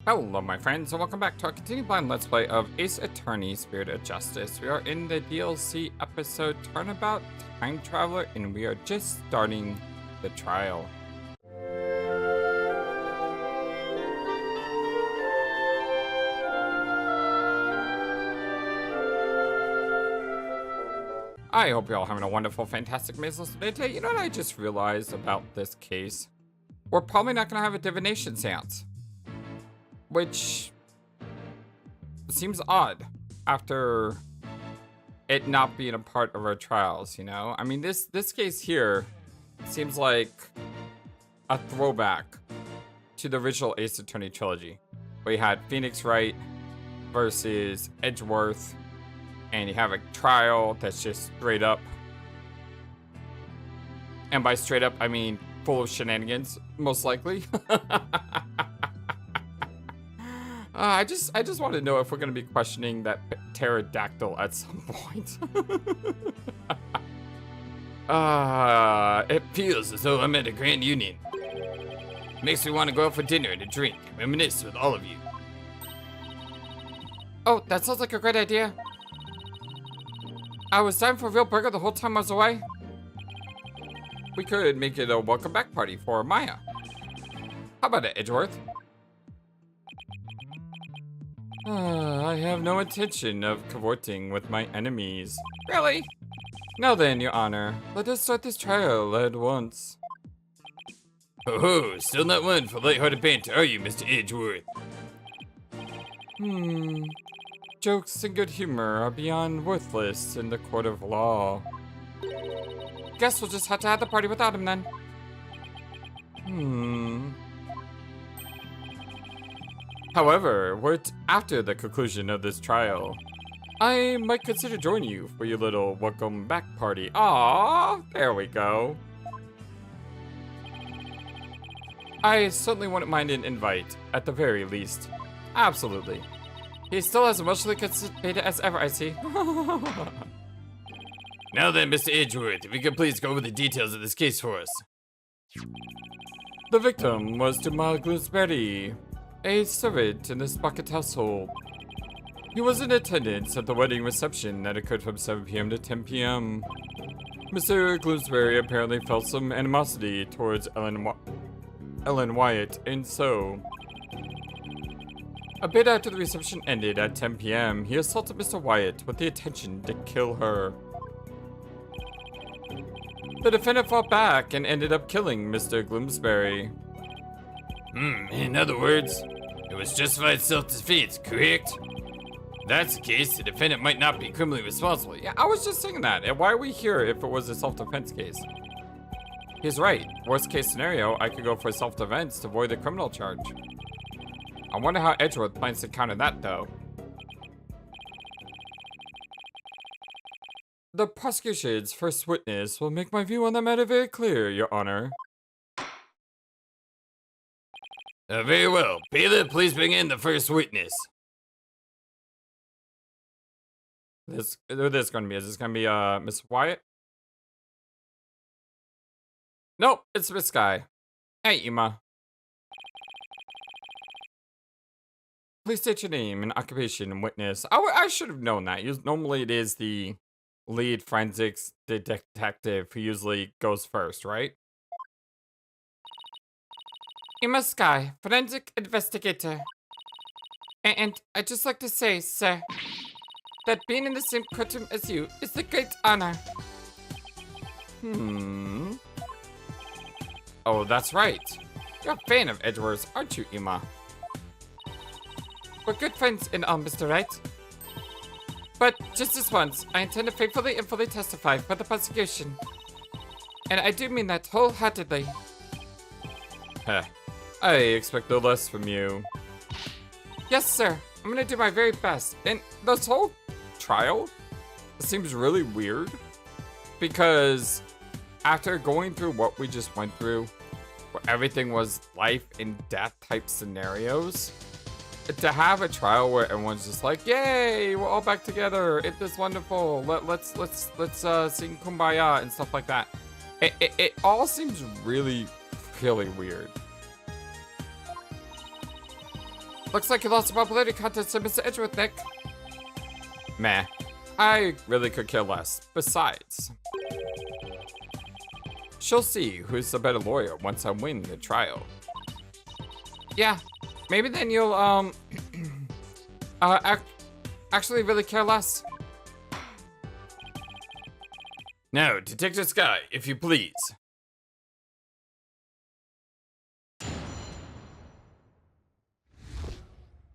Hello my friends, and welcome back to our continued blind let's play of Ace Attorney Spirit of Justice. We are in the DLC episode Turnabout Time Traveler, and we are just starting the trial. I hope you're all having a wonderful, fantastic, amazing day. You know what I just realized about this case? We're probably not going to have a Divination Séance. Which seems odd after it not being a part of our trials, you know? I mean, this case here seems like a throwback to the original Ace Attorney trilogy, where you had Phoenix Wright versus Edgeworth, and you have a trial that's just straight up. And by straight up, I mean full of shenanigans, most likely. I just want to know if we're going to be questioning that pterodactyl at some point. It feels as though I'm at a grand union. Makes me want to go out for dinner and a drink and reminisce with all of you. Oh, that sounds like a great idea. I was dying for a real burger the whole time I was away. We could make it a welcome back party for Maya. How about it, Edgeworth? I have no intention of cavorting with my enemies. Really? Now then, Your Honor, let us start this trial at once. Oh, still not one for lighthearted banter, are you, Mr. Edgeworth? Jokes and good humor are beyond worthless in the court of law. Guess we'll just have to have the party without him then. However, after the conclusion of this trial, I might consider joining you for your little welcome back party. Aww, there we go. I certainly wouldn't mind an invite, at the very least. Absolutely. He still as emotionally constipated as ever, I see. Now then, Mr. Edgeworth, if you could please go over the details of this case for us. The victim was Jamal Gloomsbury, a servant in the Sprocket household. He was in attendance at the wedding reception that occurred from 7 p.m. to 10 p.m. Mr. Gloomsbury apparently felt some animosity towards Ellen Wyatt, and so, a bit after the reception ended at 10 p.m., he assaulted Mr. Wyatt with the intention to kill her. The defendant fought back and ended up killing Mr. Gloomsbury. In other words, it was justified self-defense, correct? If that's the case, the defendant might not be criminally responsible. Yeah, I was just saying that. And why are we here if it was a self-defense case? He's right. Worst case scenario, I could go for self-defense to avoid the criminal charge. I wonder how Edgeworth plans to counter that, though. The prosecution's first witness will make my view on the matter very clear, Your Honor. Very well. Bailiff, please bring in the first witness. Who this gonna be? Is this gonna be Miss Wyatt? Nope, it's this guy. Hey, Emma. Please state your name and occupation and witness. I should have known that. Normally it is the lead forensics detective who usually goes first, right? Emma Sky, forensic investigator. And I'd just like to say, sir, that being in the same courtroom as you is a great honor. Oh, that's right. You're a fan of Edgeworth's, aren't you, Emma? We're good friends in all, Mr. Wright. But just this once, I intend to faithfully and fully testify for the prosecution. And I do mean that wholeheartedly. Heh. I expect no less from you. Yes, sir. I'm gonna do my very best. And this whole trial seems really weird. Because after going through what we just went through, where everything was life and death type scenarios, to have a trial where everyone's just like, yay, we're all back together. It is wonderful. Let's sing Kumbaya and stuff like that. It all seems really, really weird. Looks like you lost the popularity contest to Mr. Edgeworth, Nick. Meh. I really could care less. Besides, she'll see who's the better lawyer once I win the trial. Yeah, maybe then you'll, actually really care less. Now, Detective Sky, if you please.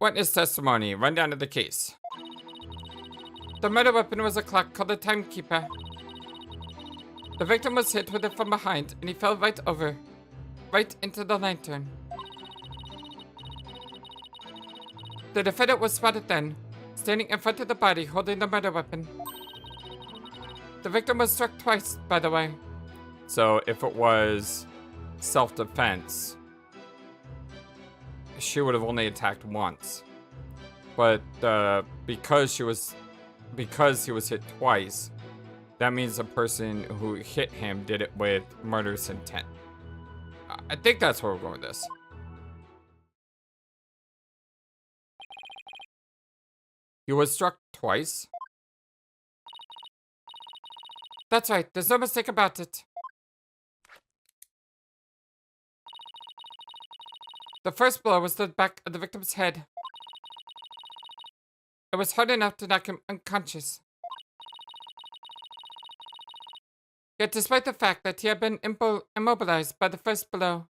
Witness testimony, rundown of the case. The murder weapon was a clock called the Timekeeper. The victim was hit with it from behind, and he fell right into the lantern. The defendant was spotted then, standing in front of the body holding the murder weapon. The victim was struck twice, by the way. So if it was self-defense, she would have only attacked once. But because he was hit twice, that means the person who hit him did it with murderous intent. I think that's where we're going with this. He was struck twice. That's right, there's no mistake about it. The first blow was to the back of the victim's head. It was hard enough to knock him unconscious. Yet despite the fact that he had been immobilized by the first blow,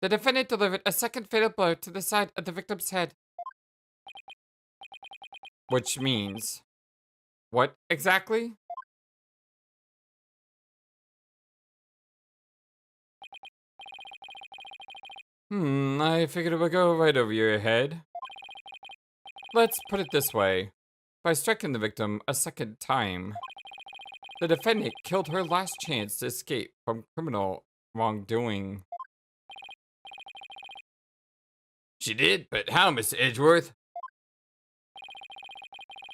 the defendant delivered a second fatal blow to the side of the victim's head. Which means, what exactly? I figured it would go right over your head. Let's put it this way. By striking the victim a second time, the defendant killed her last chance to escape from criminal wrongdoing. She did, but how, Mr. Edgeworth?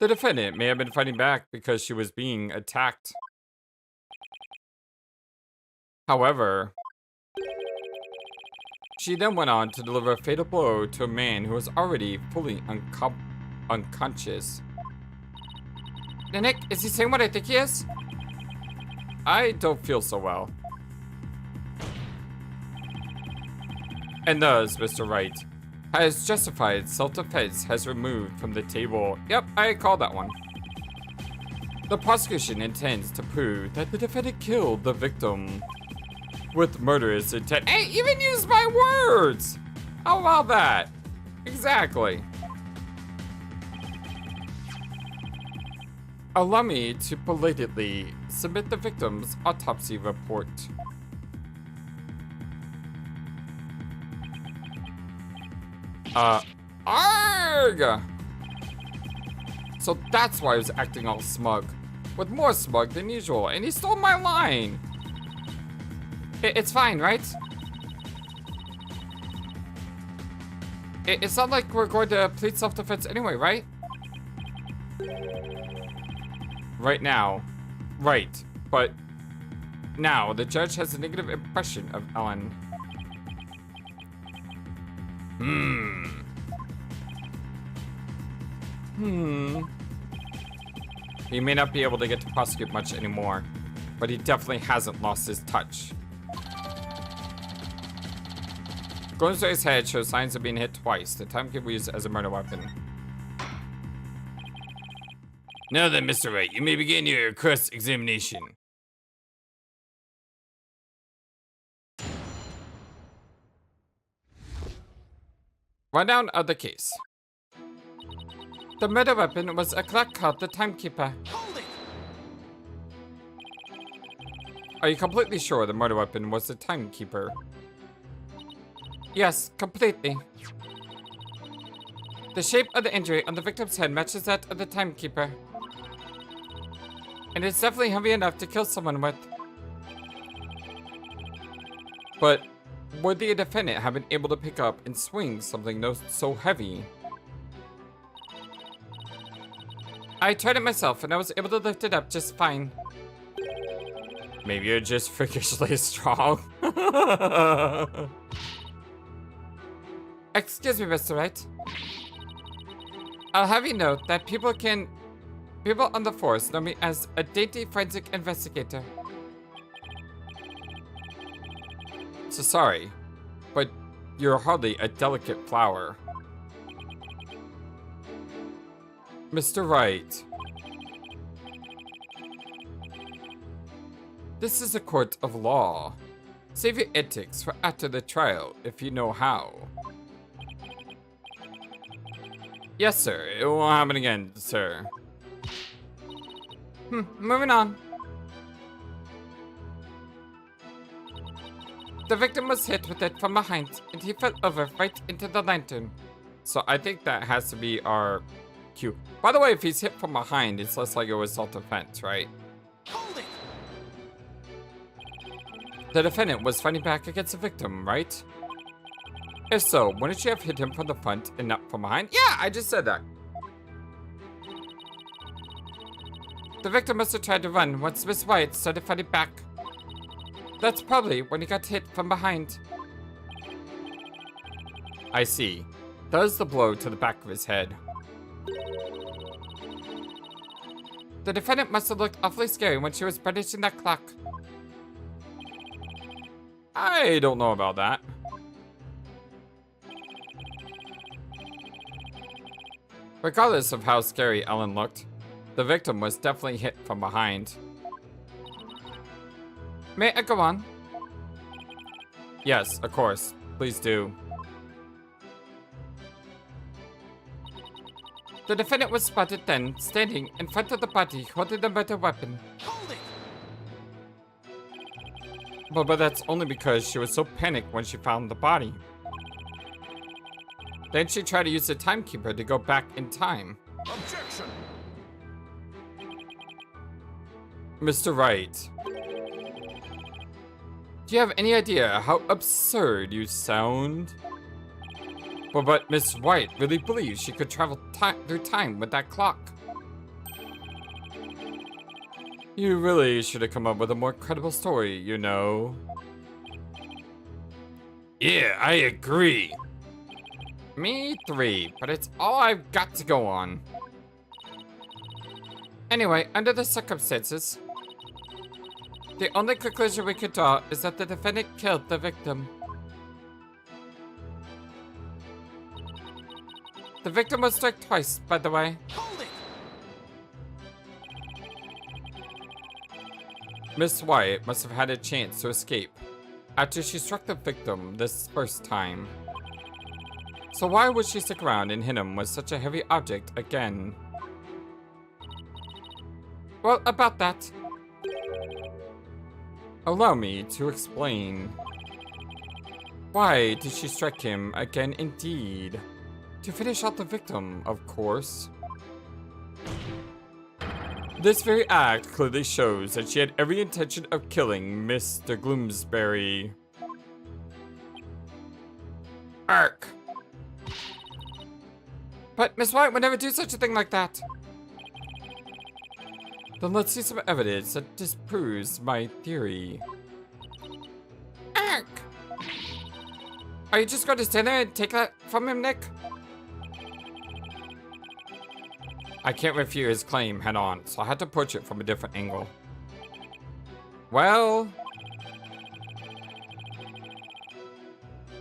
The defendant may have been fighting back because she was being attacked. However, she then went on to deliver a fatal blow to a man who was already fully unconscious. Nick, is he saying what I think he is? I don't feel so well. And thus, Mr. Wright has justified self-defense has removed from the table. Yep, I called that one. The prosecution intends to prove that the defendant killed the victim with murderous intent. Hey, even used my words! How about that? Exactly. Allow me to belatedly submit the victim's autopsy report. Arg! So that's why I was acting all smug. With more smug than usual, and he stole my line! It's fine, right? It's not like we're going to plead self-defense anyway, right? Right now. Right. But now, the judge has a negative impression of Ellen. He may not be able to get to prosecute much anymore, but he definitely hasn't lost his touch. Guns to his head shows signs of being hit twice. The time can be used as a murder weapon. Now then, Mr. Wright, you may begin your cross-examination. Rundown of the case. The murder weapon was a clock called the Timekeeper. Hold it! Are you completely sure the murder weapon was the Timekeeper? Yes, completely. The shape of the injury on the victim's head matches that of the Timekeeper. And it's definitely heavy enough to kill someone with. But would the defendant have been able to pick up and swing something so heavy? I tried it myself and I was able to lift it up just fine. Maybe you're just freakishly strong. Excuse me, Mr. Wright. I'll have you know that people on the force know me as a dainty forensic investigator. So sorry, but you're hardly a delicate flower. Mr. Wright. This is a court of law. Save your antics for after the trial, if you know how. Yes, sir. It won't happen again, sir. Moving on. The victim was hit with it from behind, and he fell over right into the lantern. So I think that has to be our cue. By the way, if he's hit from behind, it's less like it was self-defense, right? Hold it! The defendant was fighting back against the victim, right? If so, wouldn't you have hit him from the front and not from behind? Yeah, I just said that. The victim must have tried to run once Miss Wyatt started fighting back. That's probably when he got hit from behind. I see. That was the blow to the back of his head. The defendant must have looked awfully scary when she was brandishing that clock. I don't know about that. Regardless of how scary Ellen looked, the victim was definitely hit from behind. May I go on? Yes, of course. Please do. The defendant was spotted then, standing in front of the body, holding the murder weapon. Hold it! But that's only because she was so panicked when she found the body. Then she tried to use the timekeeper to go back in time. Objection! Mr. Wright. Do you have any idea how absurd you sound? But Miss White really believes she could travel through time with that clock. You really should have come up with a more credible story, you know. Yeah, I agree. Me three, but it's all I've got to go on. Anyway, under the circumstances, the only conclusion we could draw is that the defendant killed the victim. The victim was struck twice, by the way. Hold it! Miss Wyatt must have had a chance to escape after she struck the victim this first time. So why would she stick around and hit him with such a heavy object again? Well, about that, allow me to explain. Why did she strike him again indeed? To finish out the victim, of course. This very act clearly shows that she had every intention of killing Mr. Gloomsbury. Ark. But Miss White would never do such a thing like that. Then let's see some evidence that disproves my theory. Ark. Are you just going to stand there and take that from him, Nick? I can't refute his claim head on, so I had to approach it from a different angle. Well,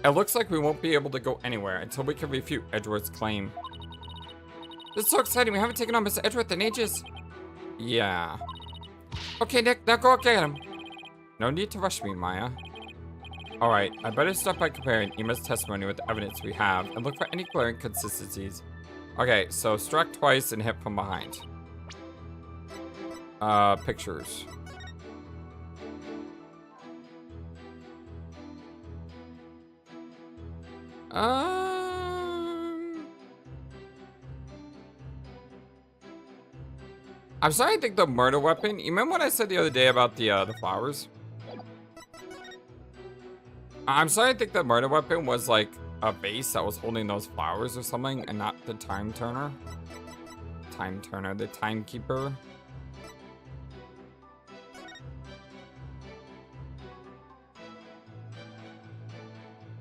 it looks like we won't be able to go anywhere until we can refute Edward's claim. This is so exciting, we haven't taken on Mr. Edward in ages. Yeah. Okay, Nick, now go get him. No need to rush me, Maya. Alright, I better start by comparing Emma's testimony with the evidence we have and look for any glaring inconsistencies. Okay, so struck twice and hit from behind. Pictures. I'm starting to think the murder weapon. You remember what I said the other day about the flowers? I'm starting to think the murder weapon was like a vase that was holding those flowers or something, and not the time turner. Time turner, the timekeeper.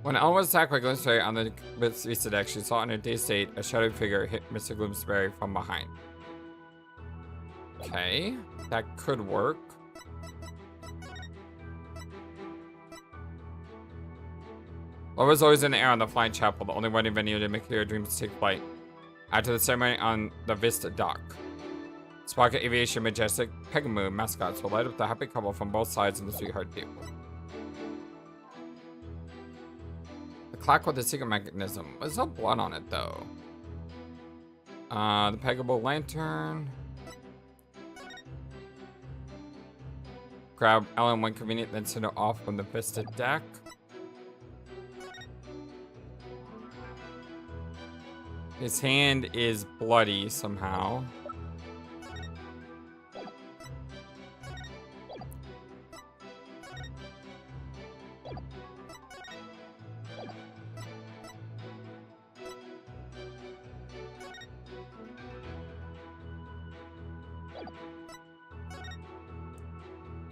When Ellen was attacked by Gloomsberry on the Vista deck, she saw in her day state a shadowy figure hit Mr. Gloomsberry from behind. Okay, that could work. Love was always in the air on the flying chapel, the only wedding venue to make clear dreams take flight. After the ceremony on the Vista dock, Spark Aviation Majestic Pegamoo mascots will light up the happy couple from both sides of the Sweetheart Table. The clock with the secret mechanism. There's no blood on it though. The Pegamoo lantern. Grab Ellen when convenient, then send her off from the Vista deck. His hand is bloody somehow.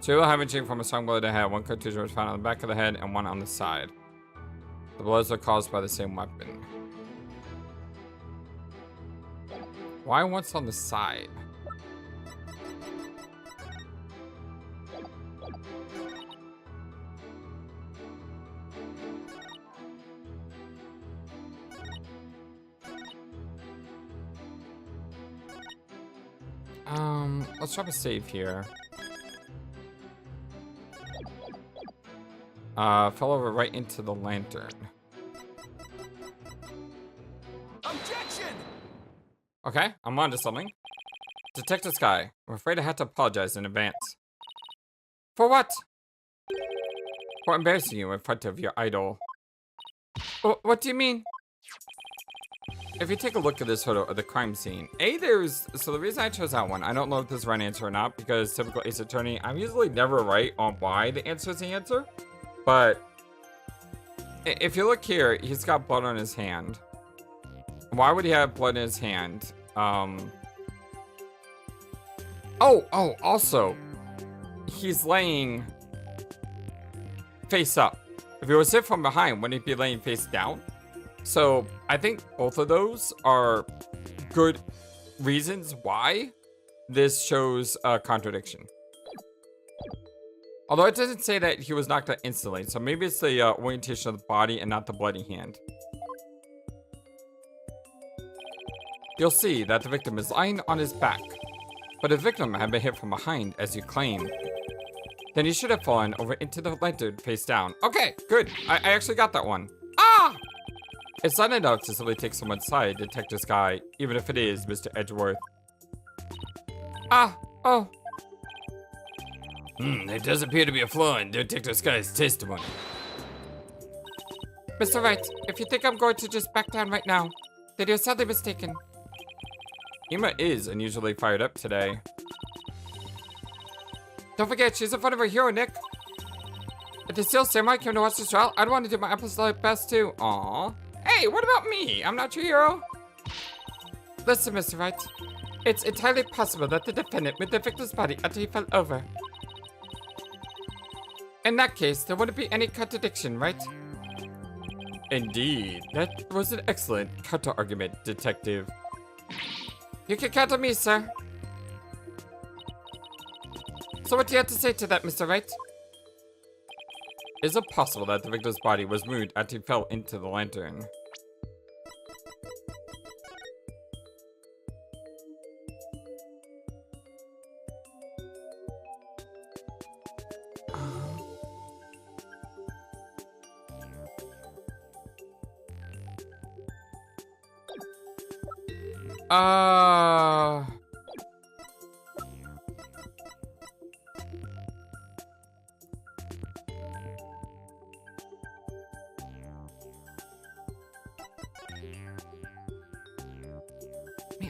Two will have a chain from a strong blow to the head. One contusion was found on the back of the head and one on the side. The blows are caused by the same weapon. Why one's on the side? Let's drop a save here. Fell over right into the lantern. Objection! Okay, I'm on to something. Detective Sky, I'm afraid I have to apologize in advance. For what? For embarrassing you in front of your idol. What do you mean? If you take a look at this photo of the crime scene, so the reason I chose that one, I don't know if this is the right answer or not, because typical Ace Attorney, I'm usually never right on why the answer is the answer. But if you look here, he's got blood on his hand. Why would he have blood in his hand? Also, he's laying face up. If he was hit from behind, wouldn't he be laying face down? So I think both of those are good reasons why this shows a contradiction. Although it doesn't say that he was knocked out instantly, so maybe it's the orientation of the body and not the bloody hand. You'll see that the victim is lying on his back, but the victim had been hit from behind, as you claim. Then he should have fallen over into the lantern face down. Okay, good. I actually got that one. Ah! It's not enough to simply take someone's side, Detective Sky, even if it is Mr. Edgeworth. There does appear to be a flaw in Detective Sky's testimony. Mr. Wright, if you think I'm going to just back down right now, then you're sadly mistaken. Ima is unusually fired up today. Don't forget, she's in front of her hero, Nick. If the Steel Samurai came to watch this trial, I'd want to do my absolute best too. Aww. Hey, what about me? I'm not your hero. Listen, Mr. Wright. It's entirely possible that the defendant moved the victim's body after he fell over. In that case, there wouldn't be any contradiction, right? Indeed. That was an excellent counter-argument, Detective. You can count on me, sir. So what do you have to say to that, Mr. Wright? Is it possible that the victim's body was moved after he fell into the lantern?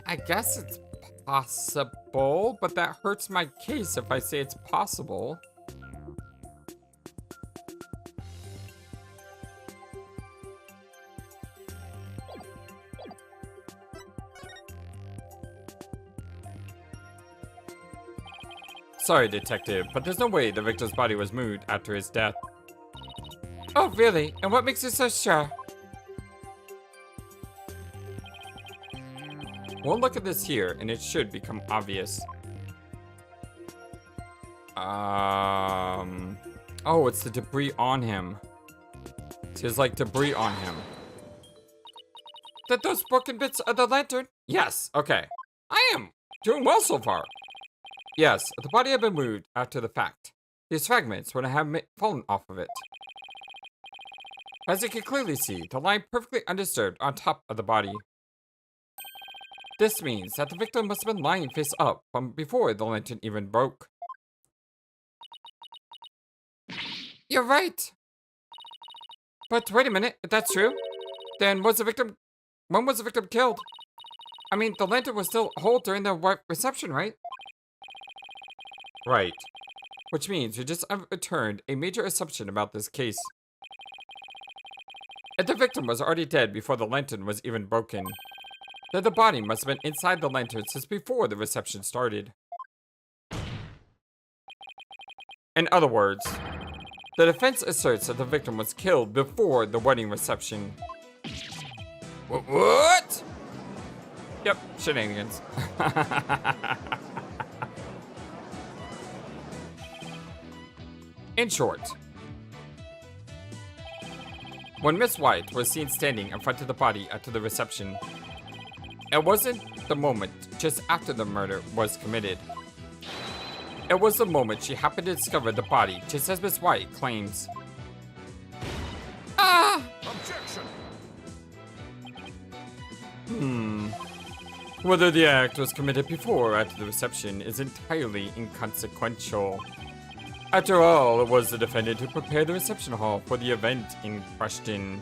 I guess it's possible, but that hurts my case if I say it's possible. Sorry, Detective, but there's no way the victim's body was moved after his death. Oh, really? And what makes you so sure? We'll look at this here, and it should become obvious. Oh, it's the debris on him. There's like debris on him. That those broken bits of the lantern? Yes, okay. I am doing well so far. Yes, the body had been moved after the fact. These fragments would have fallen off of it. As you can clearly see, the line perfectly undisturbed on top of the body. This means that the victim must have been lying face up from before the lantern even broke. You're right. But wait a minute, if that's true, then when was the victim killed? I mean, the lantern was still whole during the reception, right? Right. Which means we just overturned a major assumption about this case. If the victim was already dead before the lantern was even broken, then the body must have been inside the lantern since before the reception started. In other words, the defense asserts that the victim was killed before the wedding reception. What? Yep, shenanigans. In short, when Miss White was seen standing in front of the body after the reception, it wasn't the moment just after the murder was committed. It was the moment she happened to discover the body, just as Miss White claims. Ah! Objection! Whether the act was committed before or after the reception is entirely inconsequential. After all, it was the defendant who prepared the reception hall for the event in question.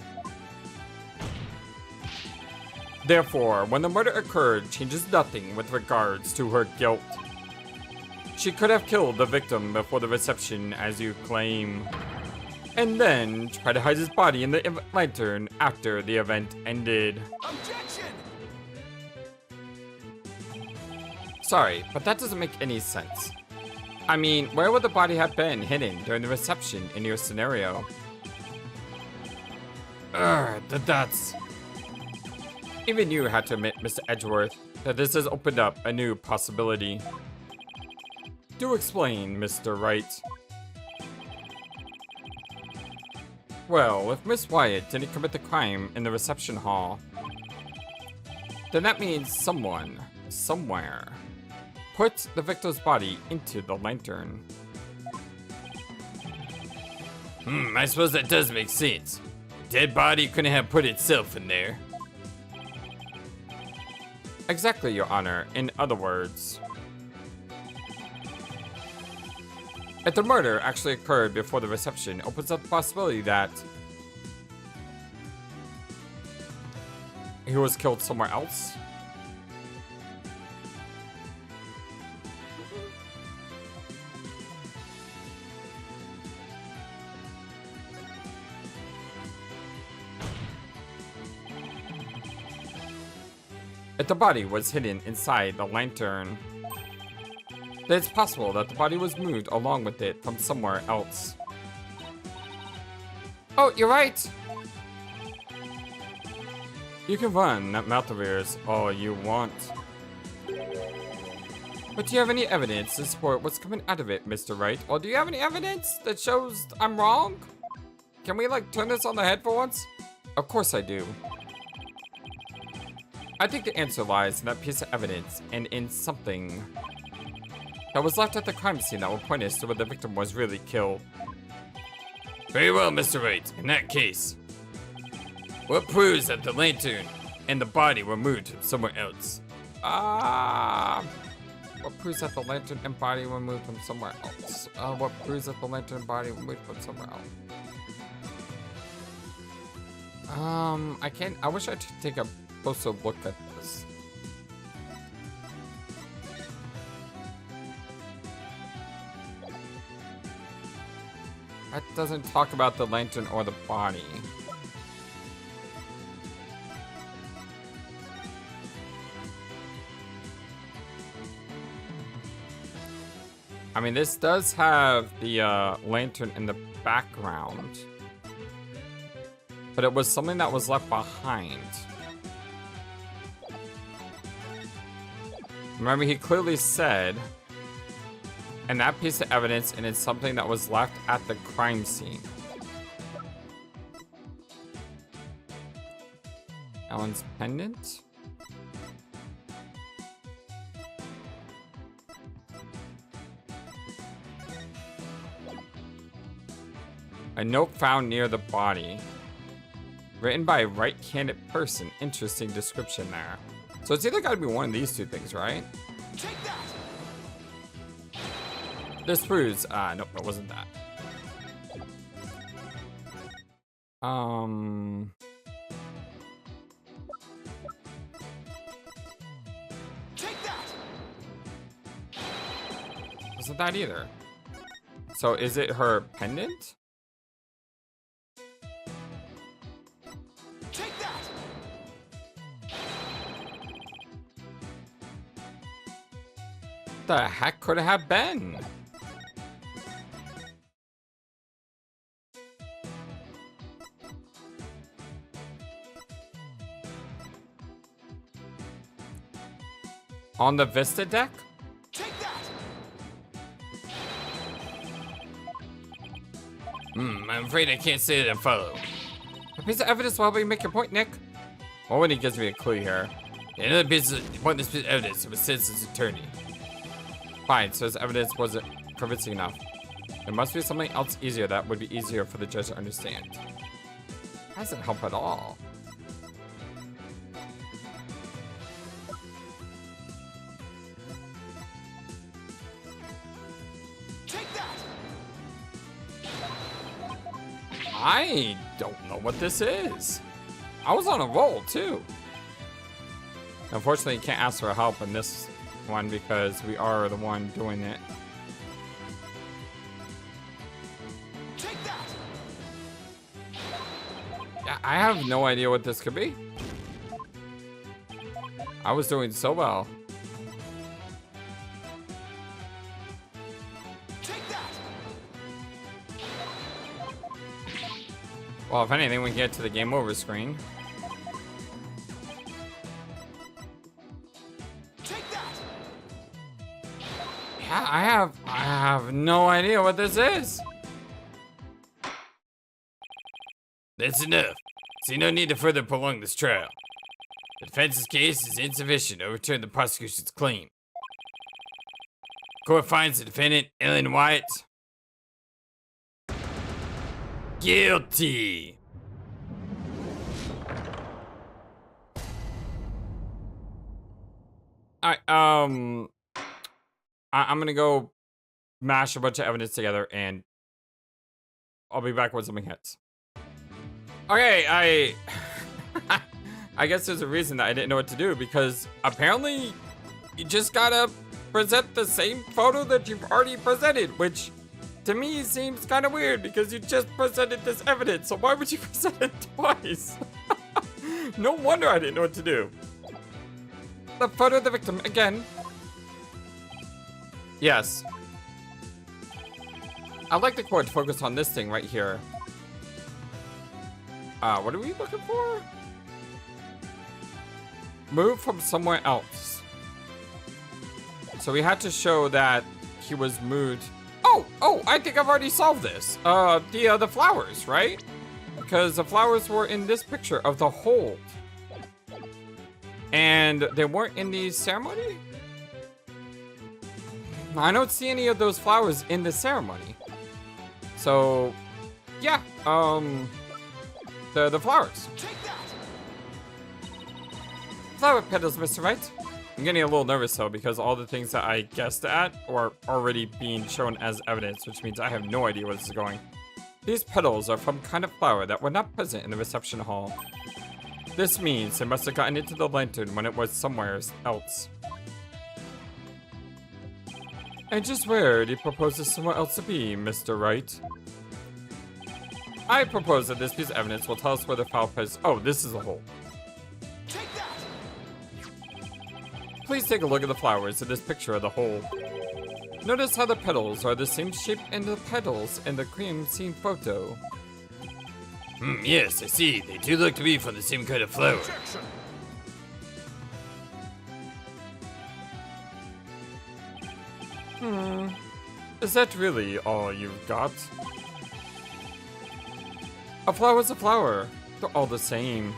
Therefore, when the murder occurred, changes nothing with regards to her guilt. She could have killed the victim before the reception, as you claim, and then try to hide his body in the lantern after the event ended. Objection! Sorry, but that doesn't make any sense. I mean, where would the body have been hidden during the reception in your scenario? That's... Even you had to admit, Mr. Edgeworth, that this has opened up a new possibility. Do explain, Mr. Wright. Well, if Miss Wyatt didn't commit the crime in the reception hall, then that means someone, somewhere, put the victim's body into the lantern. I suppose that does make sense. Dead body couldn't have put itself in there. Exactly, Your Honor. In other words, if the murder actually occurred before the reception, it opens up the possibility that he was killed somewhere else. If the body was hidden inside the lantern, then it's possible that the body was moved along with it from somewhere else. Oh, you're right! You can run that mouth of yours all you want. But do you have any evidence to support what's coming out of it, Mr. Wright? Or do you have any evidence that shows I'm wrong? Can we, like, turn this on the head for once? Of course I do. I think the answer lies in that piece of evidence and in something that was left at the crime scene that will point us to where the victim was really killed. Very well, Mr. Wright. In that case, what proves that the lantern and the body were moved from somewhere else? What proves that the lantern and body were moved from somewhere else? What proves that the lantern and body were moved from somewhere else? I wish I could take a closer look at this. That doesn't talk about the lantern or the body. I mean, this does have the lantern in the background. but it was something that was left behind. Remember, he clearly said, and that piece of evidence, and it's something that was left at the crime scene. Ellen's pendant? A note found near the body. Written by a right-handed person. Interesting description there. So it's either got to be one of these two things, right? Take that. This proves, nope, it wasn't that. Take that. Wasn't that either. So is it her pendant? Take that. The heck could it have been? On the Vista deck? Take that. I'm afraid I can't say that I follow. A piece of evidence will help you make your point, Nick. Well, when he gives me a clue here. Another piece of pointless piece of evidence of a citizen's attorney. Fine, so his evidence wasn't convincing enough. There must be something else easier that would be easier for the judge to understand. Doesn't help at all. Take that. I don't know what this is. I was on a roll too. Unfortunately, you can't ask for help in this one because we are the one doing it. Take that. Yeah, I have no idea what this could be. I was doing so well. Take that. Well, if anything, we can get to the game over screen. Take that. Yeah, I have no idea what this is. That's enough. See no need to further prolong this trial. The defense's case is insufficient to overturn the prosecution's claim. Court finds the defendant, Ellen Wyatt, guilty. Alright, I'm gonna go mash a bunch of evidence together and I'll be back when something hits. Okay, I guess there's a reason that I didn't know what to do because apparently you just gotta present the same photo that you've already presented, which to me seems kind of weird because you just presented this evidence, so why would you present it twice? No wonder I didn't know what to do. The photo of the victim again. Yes. I'd like the court to focus on this thing right here. What are we looking for? Move from somewhere else. So we had to show that he was moved. Oh, I think I've already solved this. The flowers, right? Because the flowers were in this picture of the hold. And they weren't in the ceremony? I don't see any of those flowers in the ceremony. So, yeah, the flowers. Take that. Flower petals, Mr. Wright. I'm getting a little nervous though because all the things that I guessed at are already being shown as evidence, which means I have no idea where this is going. These petals are from kind of flower that were not present in the reception hall. This means it must have gotten into the lantern when it was somewhere else. And just where do you propose this somewhere else to be, Mr. Wright? I propose that this piece of evidence will tell us where the flower petals. Oh, this is a hole. Take that. Please take a look at the flowers in this picture of the hole. Notice how the petals are the same shape in the petals in the crime scene photo. Yes, I see. They do look to be from the same kind of flower. Objection. Is that really all you've got? A flower's a flower. They're all the same.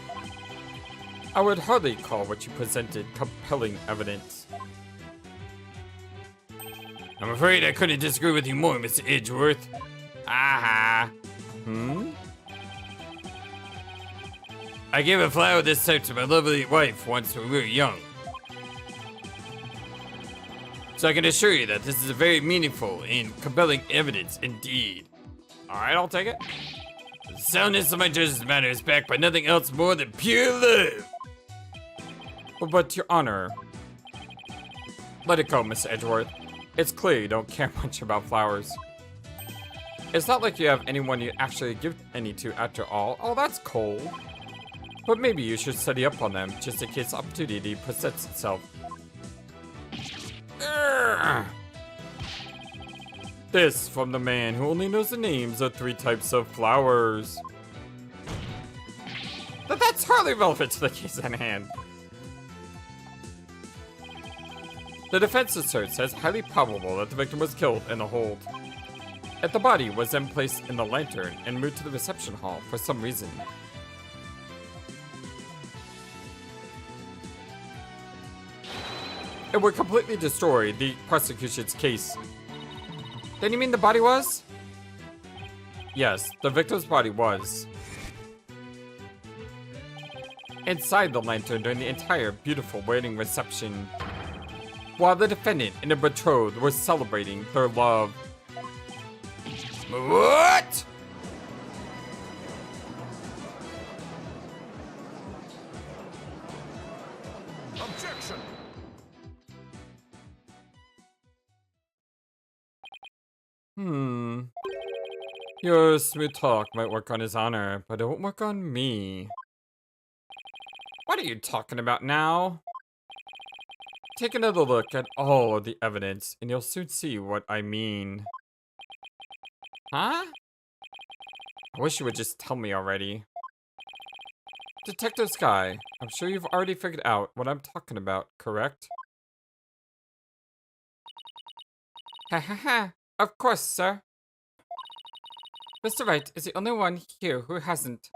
I would hardly call what you presented compelling evidence. I'm afraid I couldn't disagree with you more, Mr. Edgeworth. Aha. I gave a flower this type to my lovely wife once when we were young. So I can assure you that this is a very meaningful and compelling evidence indeed. Alright, I'll take it. The soundness of my judgment matter is backed by nothing else more than pure love. But your honor. Let it go, Mr. Edgeworth. It's clear you don't care much about flowers. It's not like you have anyone you actually give any to after all. Oh, that's cold. But maybe you should study up on them, just in case the opportunity presents itself. Urgh. This from the man who only knows the names of 3 types of flowers. But that's hardly relevant to the case at hand. The defense asserts that it's highly probable that the victim was killed in the hold. If the body was then placed in the lantern and moved to the reception hall for some reason. It would completely destroy the prosecution's case. Then you mean the body was? Yes, the victim's body was inside the lantern during the entire beautiful wedding reception, while the defendant and the betrothed were celebrating their love. What? Objection. Your smooth talk might work on his honor, but it won't work on me. What are you talking about now? Take another look at all of the evidence, and you'll soon see what I mean. Huh? I wish you would just tell me already. Detective Sky, I'm sure you've already figured out what I'm talking about, correct? Ha ha ha, of course, sir. Mr. Wright is the only one here who hasn't.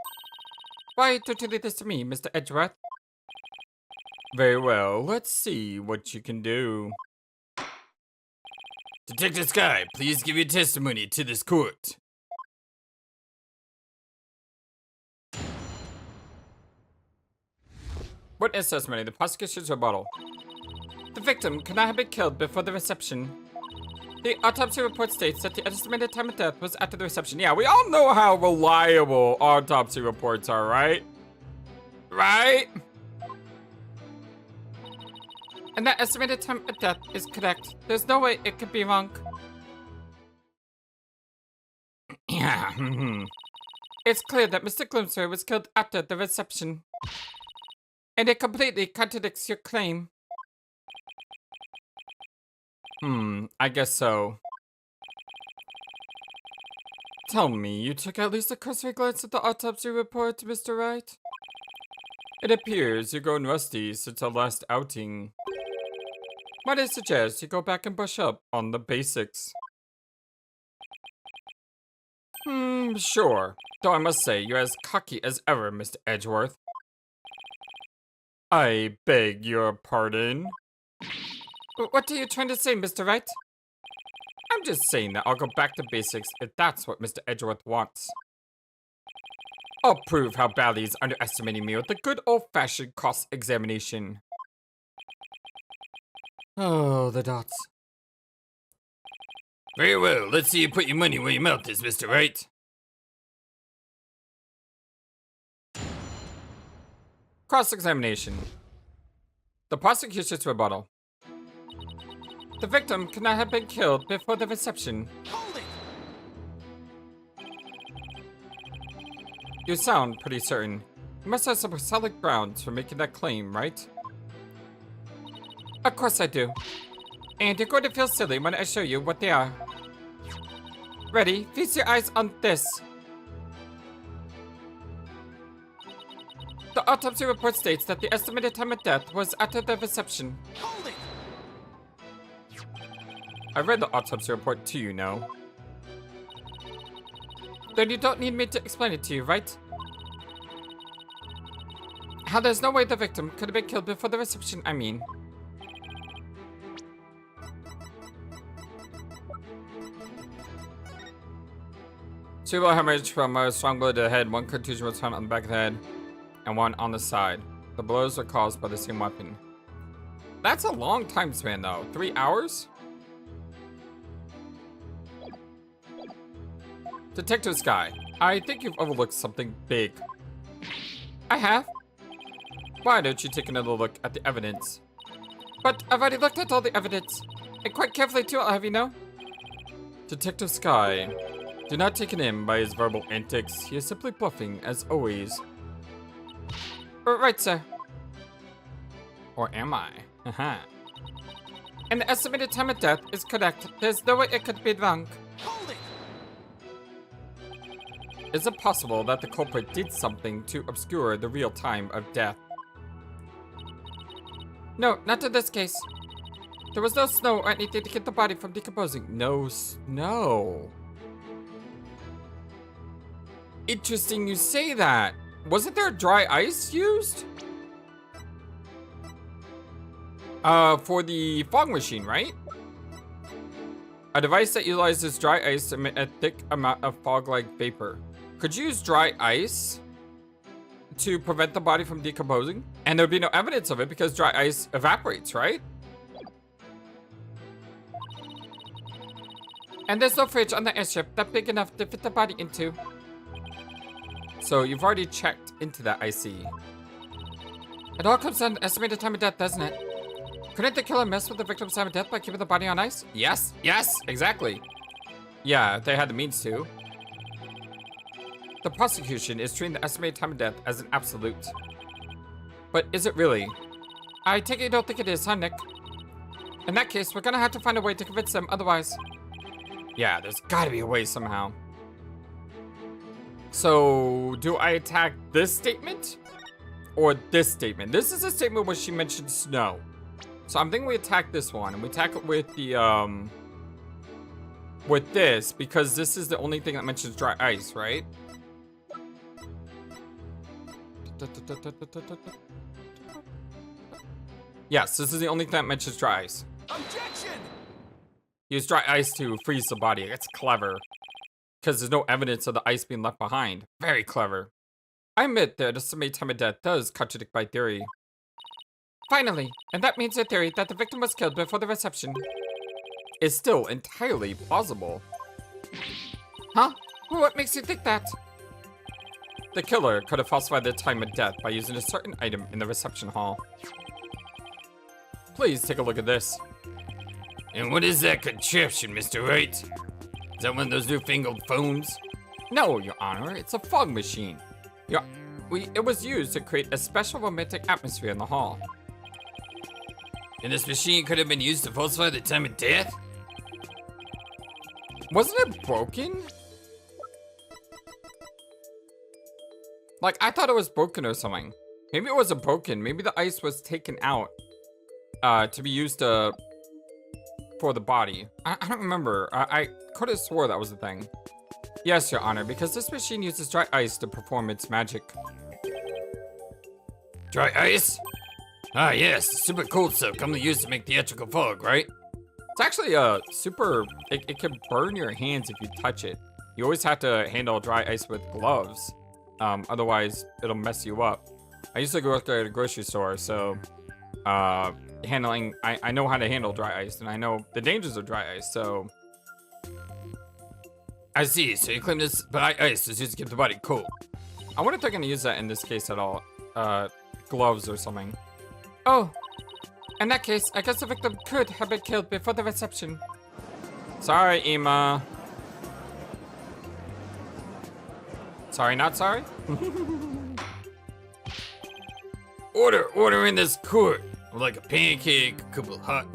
Why don't you leave this to me, Mr. Edgeworth? Very well, let's see what you can do. Detective Sky, please give your testimony to this court. Witness testimony, the prosecution's rebuttal. The victim could not have been killed before the reception. The autopsy report states that the estimated time of death was after the reception. Yeah, we all know how reliable autopsy reports are, right? Right? And that estimated time of death is correct. There's no way it could be wrong. Yeah. It's clear that Mr. Gloomsbury was killed after the reception. And it completely contradicts your claim. I guess so. Tell me, you took at least a cursory glance at the autopsy report, Mr. Wright? It appears you're going rusty since our last outing. Might I suggest you go back and brush up on the basics? Sure. Though I must say, you're as cocky as ever, Mr. Edgeworth. I beg your pardon? What are you trying to say, Mr. Wright? I'm just saying that I'll go back to basics if that's what Mr. Edgeworth wants. I'll prove how badly he's underestimating me with the good old-fashioned cross-examination. Oh, the dots. Very well, let's see you put your money where your mouth is, Mr. Wright. Cross-examination. The prosecution's rebuttal. The victim could not have been killed before the reception. Hold it. You sound pretty certain. You must have some solid grounds for making that claim, right? Of course I do. And you're going to feel silly when I show you what they are. Ready? Feast your eyes on this. The autopsy report states that the estimated time of death was after the reception. Hold it! I read the autopsy report too, you know. Then you don't need me to explain it to you, right? How there's no way the victim could have been killed before the reception, I mean. Two blow hemorrhage from a strong blow to the head, one contusion was found on the back of the head, and one on the side. The blows are caused by the same weapon. That's a long time span though. 3 hours? Detective Sky, I think you've overlooked something big. I have? Why don't you take another look at the evidence? But I've already looked at all the evidence. And quite carefully too, I'll have you know. Detective Sky, do not take it in by his verbal antics. He is simply bluffing, as always. Right, sir. Or am I? Haha. And the estimated time of death is correct. There's no way it could be wrong. Hold it! Is it possible that the culprit did something to obscure the real time of death? No, not in this case. There was no snow or anything to keep the body from decomposing. No snow. Interesting you say that. Wasn't there dry ice used? For the fog machine, right? A device that utilizes dry ice to emit a thick amount of fog-like vapor. Could you use dry ice to prevent the body from decomposing? And there'd be no evidence of it because dry ice evaporates, right? And there's no fridge on the airship that big enough to fit the body into. So you've already checked into that, I see. It all comes down to estimated time of death, doesn't it? Couldn't the killer mess with the victim's time of death by keeping the body on ice? Yes, yes, exactly. Yeah, they had the means to. The prosecution is treating the estimated time of death as an absolute. But is it really? I take it you don't think it is, huh, Nick? In that case, we're gonna have to find a way to convince them otherwise. Yeah, there's gotta be a way somehow. So, do I attack this statement? Or this statement? This is a statement where she mentioned snow. So I'm thinking we attack this one, and we attack it with the, with this, because this is the only thing that mentions dry ice, right? Yes, this is the only thing that mentions dry ice. Objection! Use dry ice to freeze the body. That's clever. Because there's no evidence of the ice being left behind. Very clever. I admit that estimated time of death does contradict my theory. Finally, and that means your theory that the victim was killed before the reception is still entirely plausible. Huh? What makes you think that? The killer could have falsified the time of death by using a certain item in the reception hall. Please take a look at this. And what is that contraption, Mr. Wright? Is that one of those newfangled phones? No, Your Honor, it's a fog machine. It was used to create a special romantic atmosphere in the hall. And this machine could have been used to falsify the time of death? Wasn't it broken? Like, I thought it was broken or something. Maybe it wasn't broken. Maybe the ice was taken out to be used for the body. I don't remember. I could have swore that was the thing. Yes, Your Honor, because this machine uses dry ice to perform its magic. Dry ice? Ah, yes, super cold stuff commonly used to make theatrical fog, right? It's actually super. It can burn your hands if you touch it. You always have to handle dry ice with gloves. Otherwise, it'll mess you up. I used to work at a grocery store, so handling. I know how to handle dry ice, and I know the dangers of dry ice. So I see. So you claim this dry ice is used to keep the body cool. I wonder if they're gonna use that in this case at all. Gloves or something. Oh, in that case, I guess the victim could have been killed before the reception. Sorry, Emma. Sorry, not sorry? Order in this court. Like a pancake, a couple of hot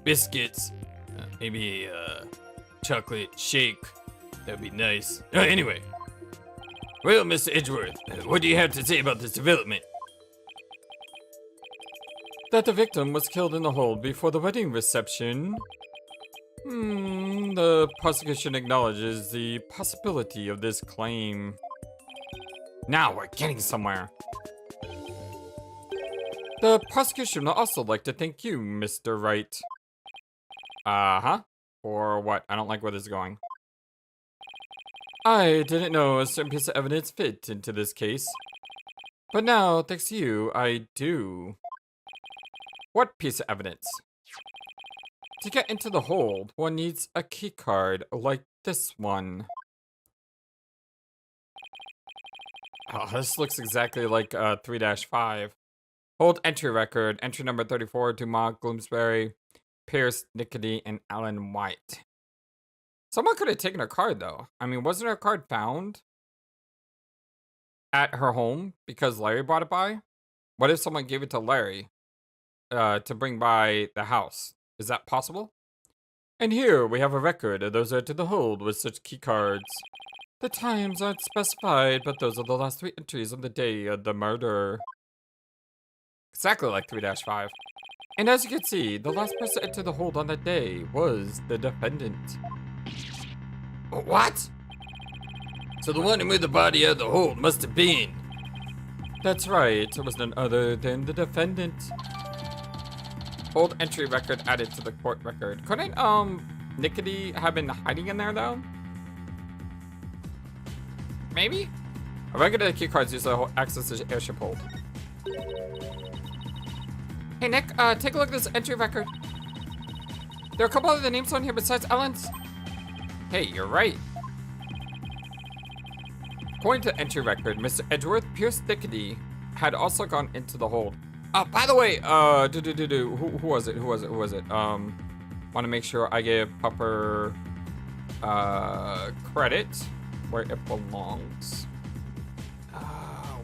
biscuits, maybe a chocolate shake. That'd be nice. Anyway, Well, Mr. Edgeworth, what do you have to say about this development? That the victim was killed in the hold before the wedding reception. The prosecution acknowledges the possibility of this claim. Now we're getting somewhere. The prosecution would also like to thank you, Mr. Wright. For what? I don't like where this is going. I didn't know a certain piece of evidence fit into this case. But now, thanks to you, I do. What piece of evidence? To get into the hold, one needs a keycard like this one. Oh, this looks exactly like 3-5. Hold entry record, entry number 34, Dumas, Gloomsbury, Pierce, Nickety, and Alan White. Someone could have taken her card though. I mean, wasn't her card found at her home because Larry brought it by? What if someone gave it to Larry to bring by the house? Is that possible? And here we have a record of those added to the hold with such key cards. The times aren't specified, but those are the last 3 entries on the day of the murder. Exactly like 3-5. And as you can see, the last person to enter the hold on that day was the defendant. What? So the one who moved the body out of the hold must have been. That's right, it was none other than the defendant. Hold entry record added to the court record. Couldn't, Nickety have been hiding in there though? Maybe? A record of the key cards used to access the airship hold. Hey Nick, take a look at this entry record. There are a couple other names on here besides Ellen's. Hey, you're right. According to the entry record, Mr. Edgeworth Pierce Nickety had also gone into the hold. By the way, who was it? Want to make sure I give proper credit where it belongs.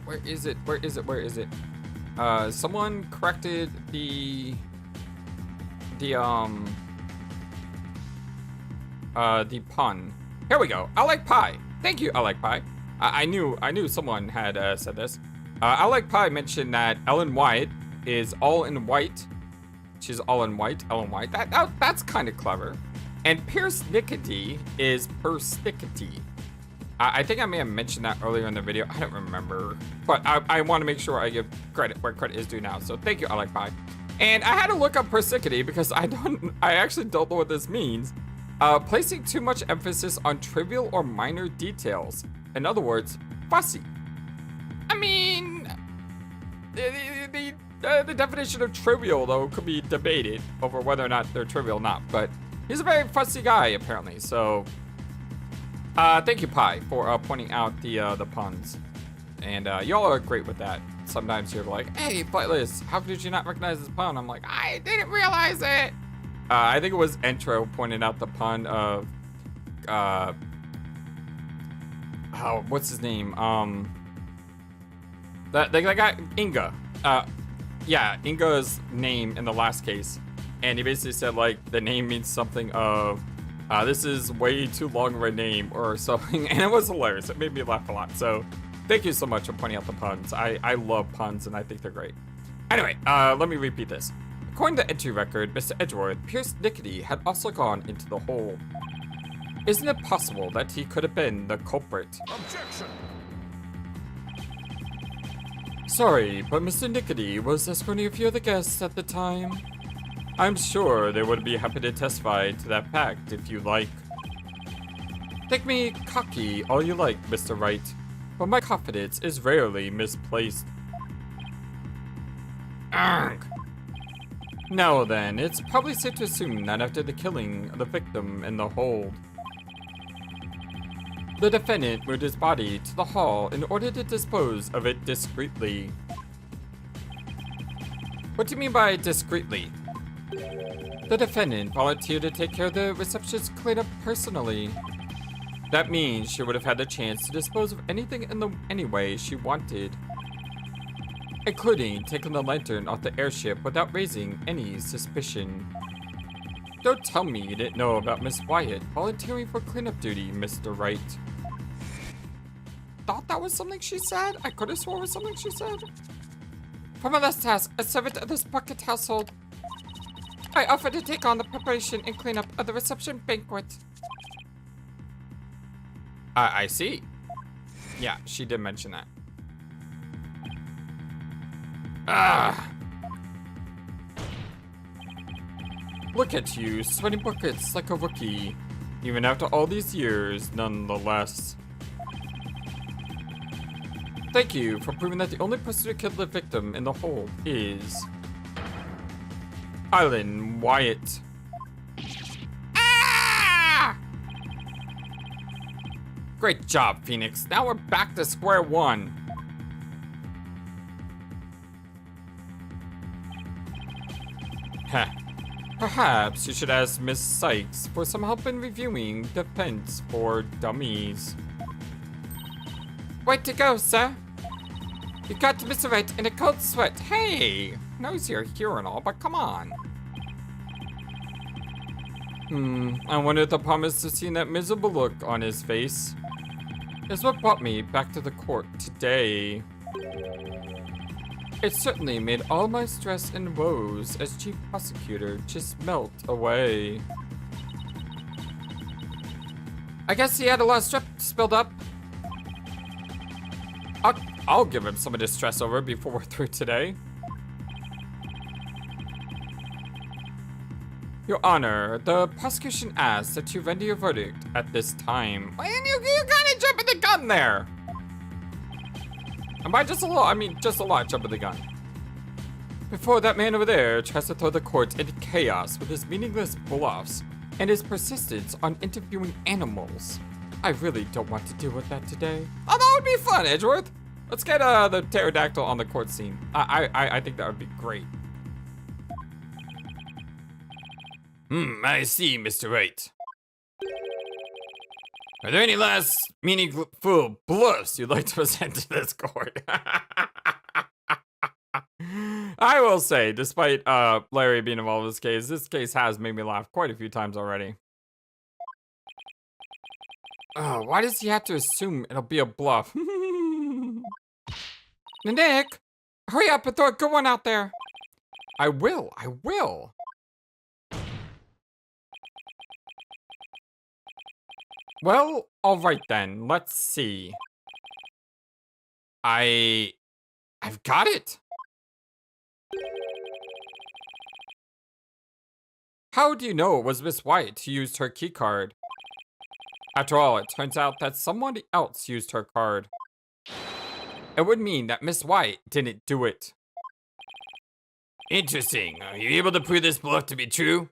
Where is it? Someone corrected the pun. Here we go. I like pie. Thank you, I like pie. I knew someone had said this. I like pie mentioned that Ellen White is all in white. She's all in white. Ellen White. That's kind of clever. And Pierce Nickety is Persnickety. I think I may have mentioned that earlier in the video. I don't remember. But I want to make sure I give credit where credit is due now. So thank you, I like pie. And I had to look up Persnickety because I actually don't know what this means. Placing too much emphasis on trivial or minor details. In other words, fussy. I mean, the definition of trivial, though, could be debated over whether or not they're trivial or not. But he's a very fussy guy, apparently. So, thank you, Pi, for pointing out the puns. And y'all are great with that. Sometimes you're like, hey, Flightless, how did you not recognize this pun? I'm like, I didn't realize it. I think it was Entro pointing out the pun of, what's his name? That guy, Inga. Yeah, Inga's name in the last case. And he basically said, like, the name means something of, this is way too long of a name or something. And it was hilarious. It made me laugh a lot. So thank you so much for pointing out the puns. I love puns and I think they're great. Anyway, let me repeat this. According to the entry record, Mr. Edgeworth, Pierce Nickety had also gone into the hole. Isn't it possible that he could have been the culprit? Objection! Sorry, but Mr. Nickety was escorting a few of the guests at the time. I'm sure they would be happy to testify to that fact if you like. Think me cocky all you like, Mr. Wright, but my confidence is rarely misplaced. Arrgh. Now then, it's probably safe to assume that after the killing of the victim in the hold, the defendant moved his body to the hall in order to dispose of it discreetly. What do you mean by discreetly? The defendant volunteered to take care of the receptionist cleanup personally. That means she would have had the chance to dispose of anything in any way she wanted, including taking the lantern off the airship without raising any suspicion. Don't tell me you didn't know about Miss Wyatt volunteering for cleanup duty, Mr. Wright. thought that was something she said. I could have sworn it was something she said. For my last task, as servant of this bucket household, I offer to take on the preparation and cleanup of the reception banquet. I see. Yeah, she did mention that. Ah! Look at you, sweating buckets like a rookie. Even after all these years, nonetheless. Thank you for proving that the only person who killed the victim in the hold is... Island Wyatt. Ah! Great job, Phoenix. Now we're back to square one. Heh. Perhaps you should ask Miss Sykes for some help in reviewing Defense for Dummies. Way to go, sir. You got to Mr. Wright in a cold sweat. Hey! Knows you're here and all, but come on. I wonder if the promise to seeing that miserable look on his face is what brought me back to the court today. It certainly made all my stress and woes as chief prosecutor just melt away. I guess he had a lot of strep spilled up. I'll give him some of this stress over before we're through today. Your Honor, the prosecution asks that you render your verdict at this time. And you kind of jumping the gun there. And by just a lot, I mean just a lot jumping the gun. Before that man over there tries to throw the court into chaos with his meaningless bluffs and his persistence on interviewing animals. I really don't want to deal with that today. Oh, that would be fun, Edgeworth. Let's get the pterodactyl on the court scene. I think that would be great. I see, Mr. Wright. Are there any last meaningful bluffs you'd like to present to this court? I will say, despite Larry being involved in this case has made me laugh quite a few times already. Why does he have to assume it'll be a bluff? Nick, hurry up and throw a good one out there. I will. Well, all right then. Let's see. I've got it. How do you know it was Miss White who used her key card? After all, it turns out that someone else used her card. It would mean that Miss White didn't do it. Interesting. Are you able to prove this bluff to be true?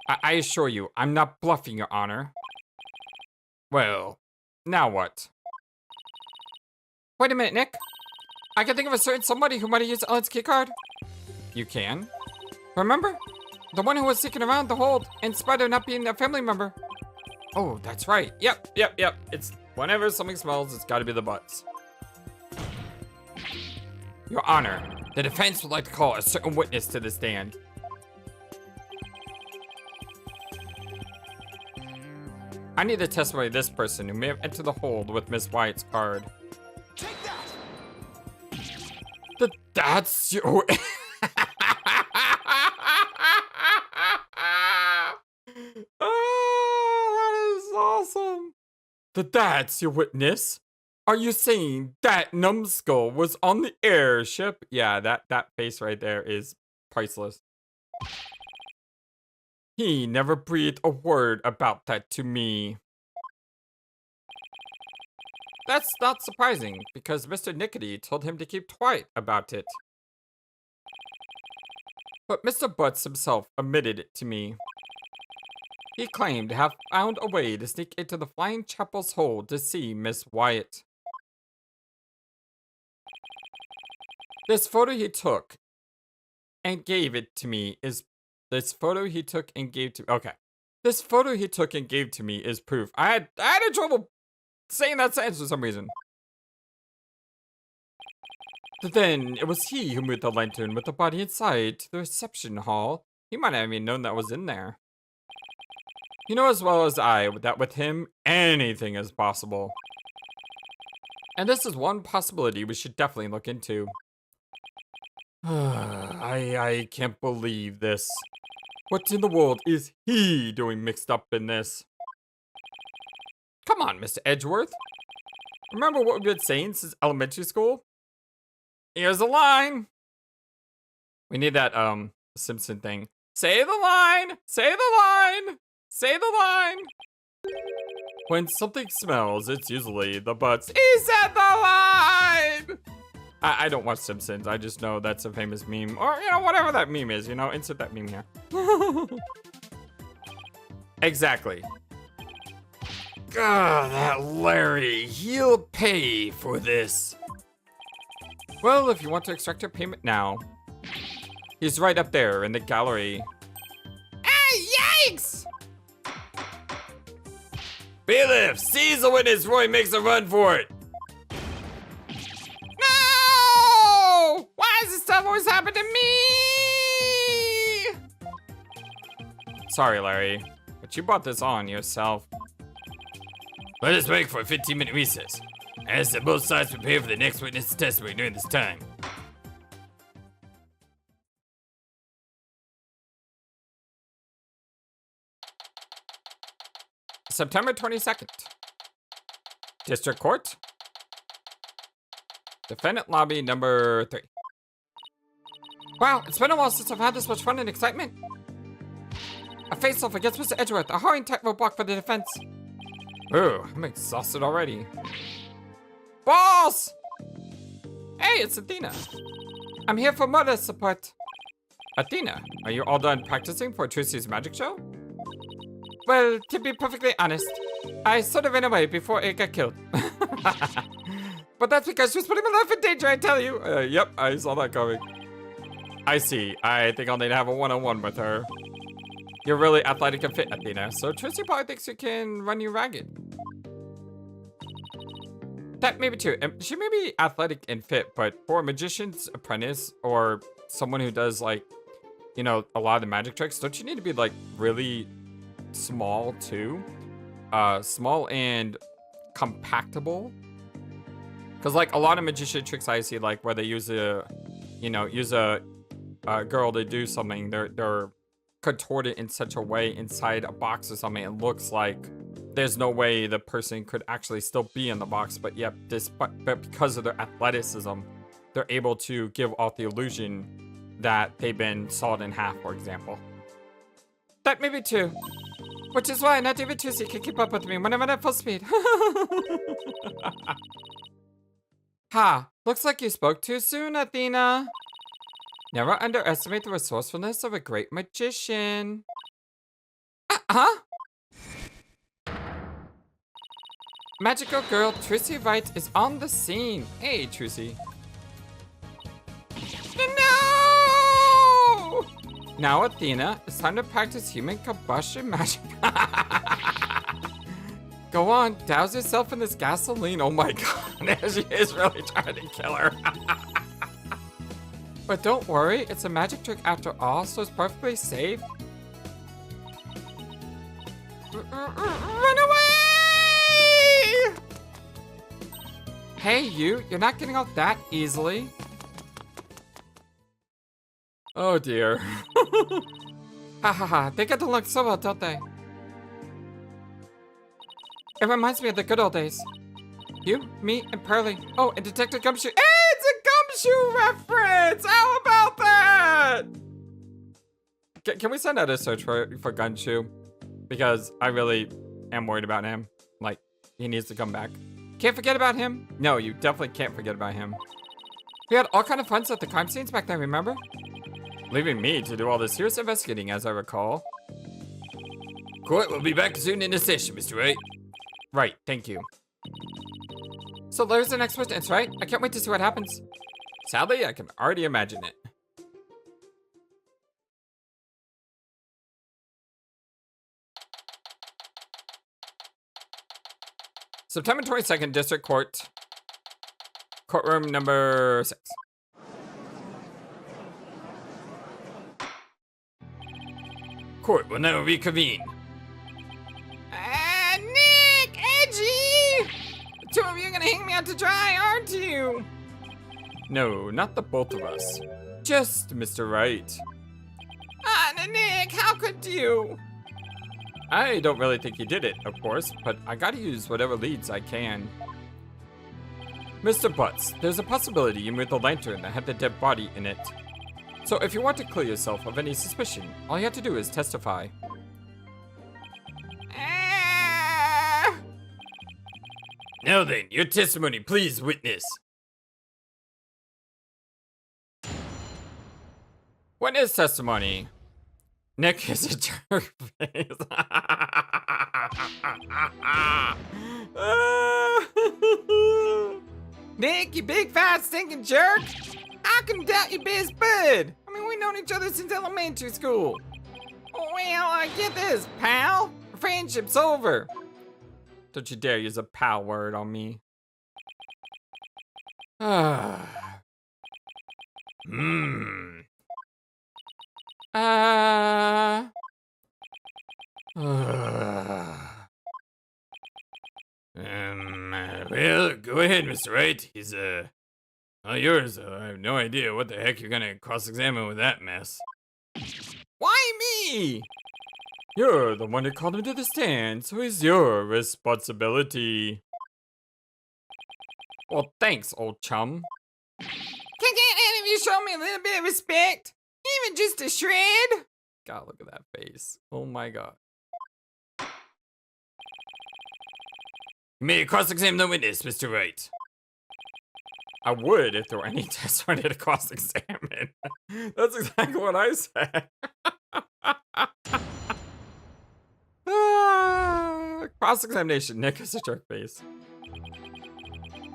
I assure you, I'm not bluffing, Your Honor. Well, now what? Wait a minute, Nick. I can think of a certain somebody who might have used Ellen's keycard. You can? Remember? The one who was sticking around the hold in spite of not being a family member. Oh, that's right. Yep. It's whenever something smells, it's gotta be the Butz. Your Honor, the defense would like to call a certain witness to the stand. I need the testimony of this person who may have entered the hold with Miss Wyatt's card. Take that! That's your... Oh, that is awesome. That's your witness? Are you saying that numbskull was on the airship? Yeah, that face right there is priceless. He never breathed a word about that to me. That's not surprising, because Mr. Nickety told him to keep quiet about it. But Mr. Butz himself admitted it to me. He claimed to have found a way to sneak into the Flying Chapel's hold to see Miss Wyatt. This photo he took and gave it to me is... This photo he took and gave to... Okay. This photo he took and gave to me is proof. I had trouble saying that sentence for some reason. But then, it was he who moved the lantern with the body inside to the reception hall. He might not even known that was in there. You know as well as I that with him, anything is possible. And this is one possibility we should definitely look into. I can't believe this. What in the world is he doing mixed up in this? Come on, Mr. Edgeworth. Remember what we've been saying since elementary school? Here's a line. We need that, Simpson thing. Say the line! Say the line! Say the line! When something smells, it's usually the Butz. He said the line! I don't watch Simpsons. I just know that's a famous meme. Or, you know, whatever that meme is, you know, insert that meme here. Exactly. God, that Larry, he'll pay for this. Well, if you want to extract your payment now, he's right up there in the gallery. Ah, yikes! Bailiff, seize the witness. Roy makes a run for it. No! Why does this stuff always happen to me? Sorry, Larry, but you brought this on yourself. Let us break for a 15-minute recess. As that both sides prepare for the next witness testimony during this time. September 22nd. District Court. Defendant Lobby number 3. Wow, it's been a while since I've had this much fun and excitement. A face-off against Mr. Edgeworth, a hard tightrope block for the defense. Ooh, I'm exhausted already. Boss! Hey, it's Athena. I'm here for murder support. Athena, are you all done practicing for Trucy's magic show? Well, to be perfectly honest, I sort of ran away before it got killed. But that's because she was putting my life in danger, I tell you. Yep, I saw that coming. I see. I think I'll need to have a one-on-one with her. You're really athletic and fit, Athena, so Trucy probably thinks you can run you ragged. That may be true. She may be athletic and fit, but for a magician's apprentice or someone who does, like, you know, a lot of the magic tricks, don't you need to be, like, really small, too? Small and compactable? Because, like, a lot of magician tricks I see, like, where they use a, you know, use a girl to do something, they're contorted in such a way inside a box or something, it looks like there's no way the person could actually still be in the box, but yet, but because of their athleticism, they're able to give off the illusion that they've been sawed in half, for example. That may be true. Which is why not even Trucy can keep up with me when I'm at full speed. Ha, looks like you spoke too soon, Athena. Never underestimate the resourcefulness of a great magician. Huh? Magical girl Trucy Wright is on the scene. Hey, Trucy. No! Now, Athena, it's time to practice human combustion magic. Go on, douse yourself in this gasoline. Oh my god, she is really trying to kill her. But don't worry, it's a magic trick after all, so it's perfectly safe. Run away! Hey, you're not getting off that easily. Oh dear. Ha ha ha, they get to look so well, don't they? It reminds me of the good old days. You, me, and Pearly. Oh, and Detective Gumshoe. Hey, it's a Gumshoe reference! How about that? Can we send out a search for Gumshoe? Because I really am worried about him. Like, he needs to come back. Can't forget about him? No, you definitely can't forget about him. We had all kind of fun at the crime scenes back then, remember? Leaving me to do all the serious investigating, as I recall. Court will be back soon in the session, Mr. Wright. Right, thank you. So Larry's the next witness, right? I can't wait to see what happens. Sadly, I can already imagine it. September 22nd, District Court. Courtroom number 6. Court will now reconvene. Nick! Edgy! The two of you are gonna hang me out to dry, aren't you? No, not the both of us. Just Mr. Wright. Nick, how could you? I don't really think he did it, of course, but I gotta use whatever leads I can. Mr. Butz, there's a possibility you moved the lantern that had the dead body in it. So if you want to clear yourself of any suspicion, all you have to do is testify. Now then, your testimony, please, witness. Witness testimony. Nick is a jerk face. Nick, you big fat stinking jerk! I can doubt your best bud. I mean, we've known each other since elementary school. Well, get this, pal. Friendship's over. Don't you dare use a pal word on me. Well, go ahead, Mr. Wright. He's, all yours. I have no idea what the heck you're gonna cross-examine with that mess. Why me? You're the one who called him to the stand, so it's your responsibility. Well, thanks, old chum. Can't any of you show me a little bit of respect? Even just a shred? God, look at that face. Oh my god. You may cross-examine the witness, Mr. Wright. I would if there were any tests I needed to cross-examine. That's exactly what I said. Cross-examination. Nick is a jerk face.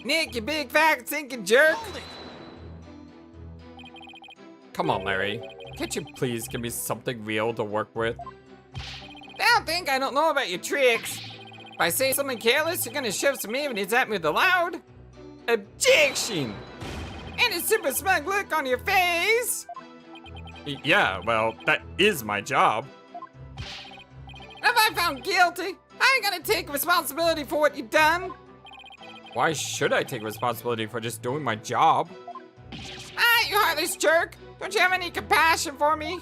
Nick, you big fat stinking jerk. Come on, Larry. Can't you please give me something real to work with? Don't think I don't know about your tricks. If I say something careless, you're gonna shove some evidence at me with a loud objection and a super smug look on your face. Yeah, well, that is my job. If I found guilty, I ain't gonna take responsibility for what you've done. Why should I take responsibility for just doing my job? You heartless jerk. Don't you have any compassion for me?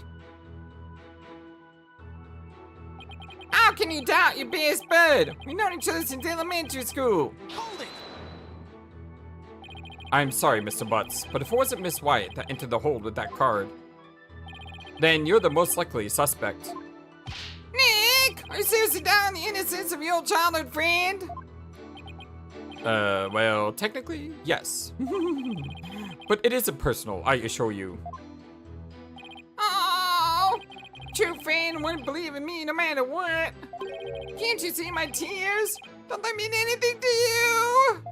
How can you doubt your best bud? We've known each other since elementary school. Hold it! I'm sorry, Mr. Butz, but if it wasn't Miss Wyatt that entered the hold with that card, then you're the most likely suspect. Nick! Are you seriously doubting the innocence of your old childhood friend? Well, technically, yes. But it isn't personal, I assure you. Oh! True friend wouldn't believe in me no matter what. Can't you see my tears? Don't they mean anything to you?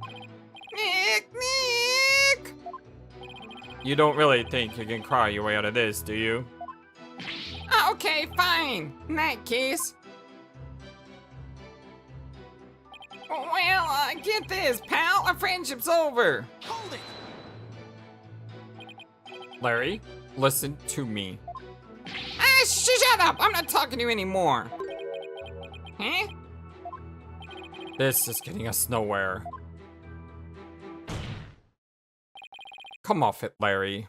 Nick! You don't really think you can cry your way out of this, do you? Okay, fine. In that case. Well, get this, pal. Our friendship's over. Hold it! Larry, listen to me. Shut up. I'm not talking to you anymore. Huh? This is getting us nowhere. Come off it, Larry.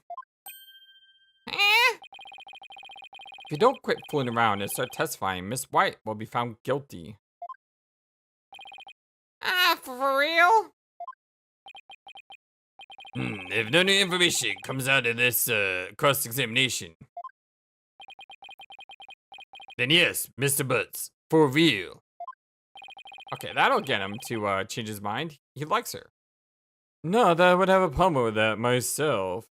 Huh? If you don't quit fooling around and start testifying, Miss White will be found guilty. For real? If no new information comes out of this cross-examination, then yes, Mr. Butz, for real. Okay, that'll get him to change his mind. He likes her. Not that I would have a problem with that myself.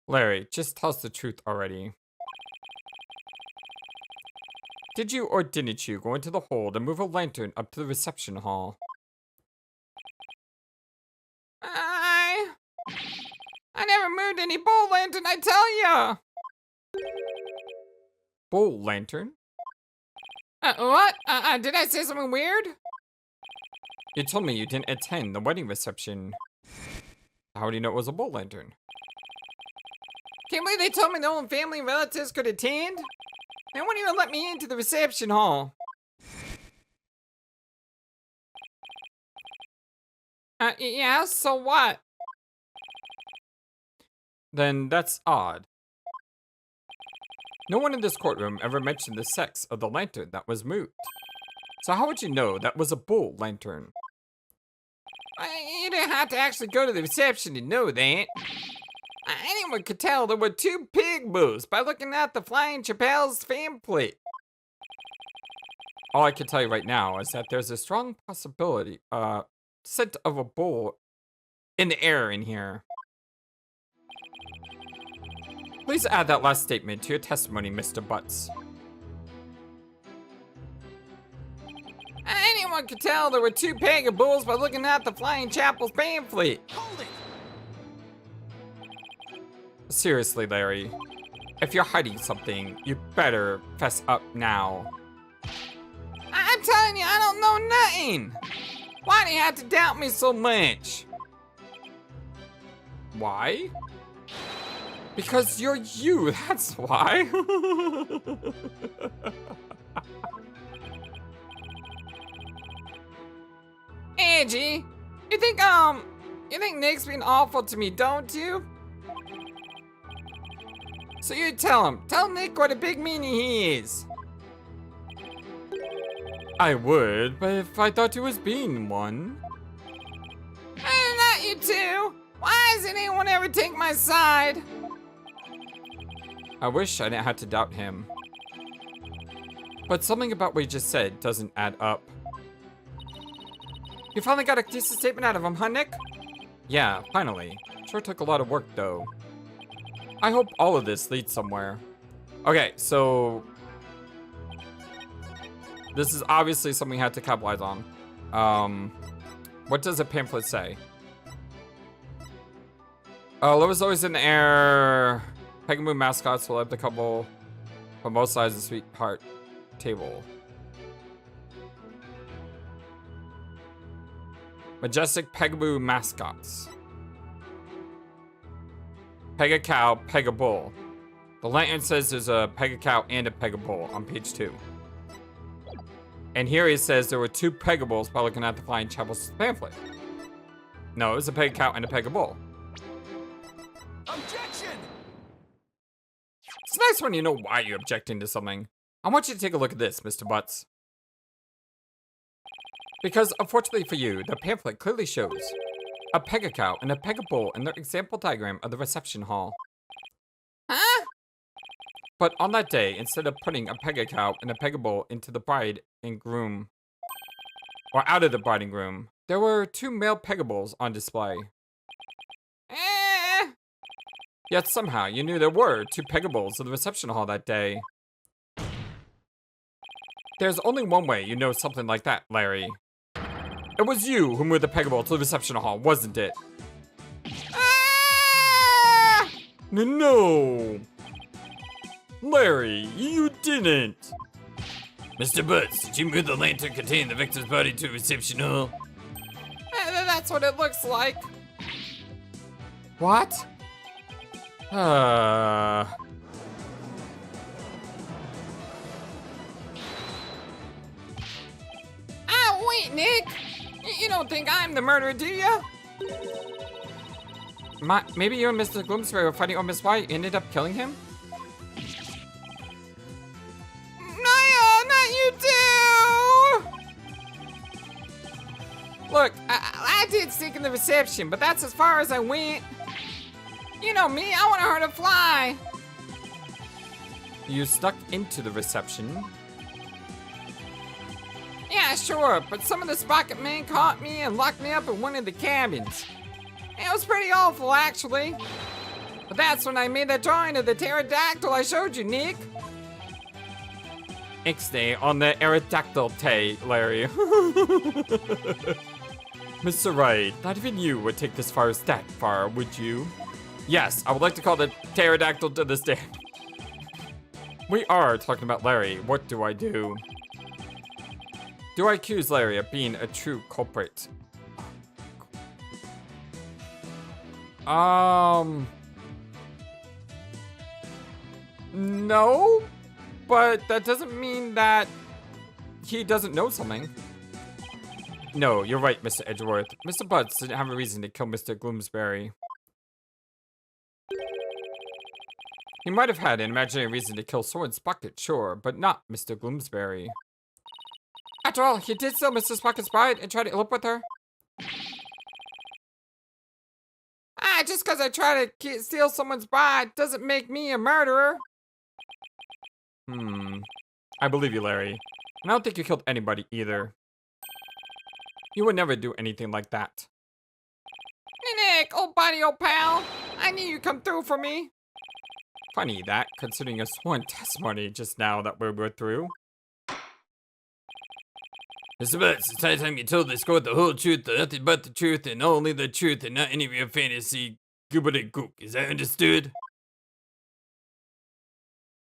Larry, just tell us the truth already. Did you or didn't you go into the hold and move a lantern up to the reception hall? I never moved any bowl lantern, I tell ya! Bowl lantern? What? Did I say something weird? You told me you didn't attend the wedding reception. How do you know it was a bowl lantern? Can't believe they told me no one family and relatives could attend. They won't even let me into the reception hall. Yeah, so what? Then that's odd. No one in this courtroom ever mentioned the sex of the lantern that was moved. So how would you know that was a bull lantern? You didn't have to actually go to the reception to know that. Anyone could tell there were 2 pig bulls by looking at the Flying Chapel's pamphlet. All I can tell you right now is that there's a strong possibility, scent of a bull in the air in here. Please add that last statement to your testimony, Mr. Butz. Anyone could tell there were 2 pagan bulls by looking at the Flying Chapel's pamphlet. Hold it! Seriously, Larry. If you're hiding something, you better fess up now. I'm telling you, I don't know nothing. Why do you have to doubt me so much? Why? Because you're you, that's why. Angie, you think Nick's being awful to me, don't you? So you tell Nick what a big meanie he is. I would, but if I thought he was being one. Not you two. Why doesn't anyone ever take my side? I wish I didn't have to doubt him. But something about what he just said doesn't add up. You finally got a decent statement out of him, huh, Nick? Yeah, finally. Sure took a lot of work, though. I hope all of this leads somewhere. Okay, so... this is obviously something we had to capitalize on. What does the pamphlet say? Love is always in the air. Pegamoo mascots will have the couple from both sides of the sweetheart table. Majestic Pegamoo mascots. Pega cow, Pega bull. The lantern says there's a Pega cow and a Pega bull on page 2. And here he says there were 2 Pega bulls by looking at the Flying Chapel's pamphlet. No, it was a Pega cow and a Pega bull. Objection! It's nice when you know why you're objecting to something. I want you to take a look at this, Mr. Butz. Because, unfortunately for you, the pamphlet clearly shows a Pega cow and a Pega bull in their example diagram of the reception hall. Huh? But on that day, instead of putting a Pega cow and a Pega bull into the bride and groom, or out of the bride and groom, there were 2 male Pega bulls on display. Yet somehow you knew there were 2 Pega bulls in the reception hall that day. There's only one way you know something like that, Larry. It was you who moved the Pega bull to the reception hall, wasn't it? No! Larry, you didn't! Mr. Butz, did you move the lantern containing the victim's body to a reception hall? That's what it looks like. What? Wait, Nick. You don't think I'm the murderer, do you? Maybe you and Mr. Gloomsbury were fighting over Miss White, ended up killing him? No, not you two! Look, I did stick in the reception, but that's as far as I went. You know me, I want her to fly. You stuck into the reception. Yeah, sure, but some of the Sprocket men caught me and locked me up in one of the cabins. It was pretty awful, actually. But that's when I made that drawing of the pterodactyl I showed you, Nick. Ixnay on the Aerodactyl Tay, Larry. Mr. Wright, not even you would take this far as that far, would you? Yes, I would like to call the pterodactyl to the stand. We are talking about Larry. What do I do? Do I accuse Larry of being a true culprit? No? but that doesn't mean that he doesn't know something. No, you're right, Mr. Edgeworth. Mr. Butz didn't have a reason to kill Mr. Gloomsbury. He might have had an imaginary reason to kill Sword Sprocket, sure, but not Mr. Gloomsbury. After all, he did steal Mr. Sprocket's bride and try to elope with her. Just because I try to steal someone's bride doesn't make me a murderer. I believe you, Larry. And I don't think you killed anybody either. You would never do anything like that. Nick, old buddy, old pal. I knew you'd come through for me. Funny that, considering your sworn testimony just now that we were through. Mr. Butz, it's high time you told this court the whole truth, nothing but the truth, and only the truth, and not any of your fantasy gook. Is that understood?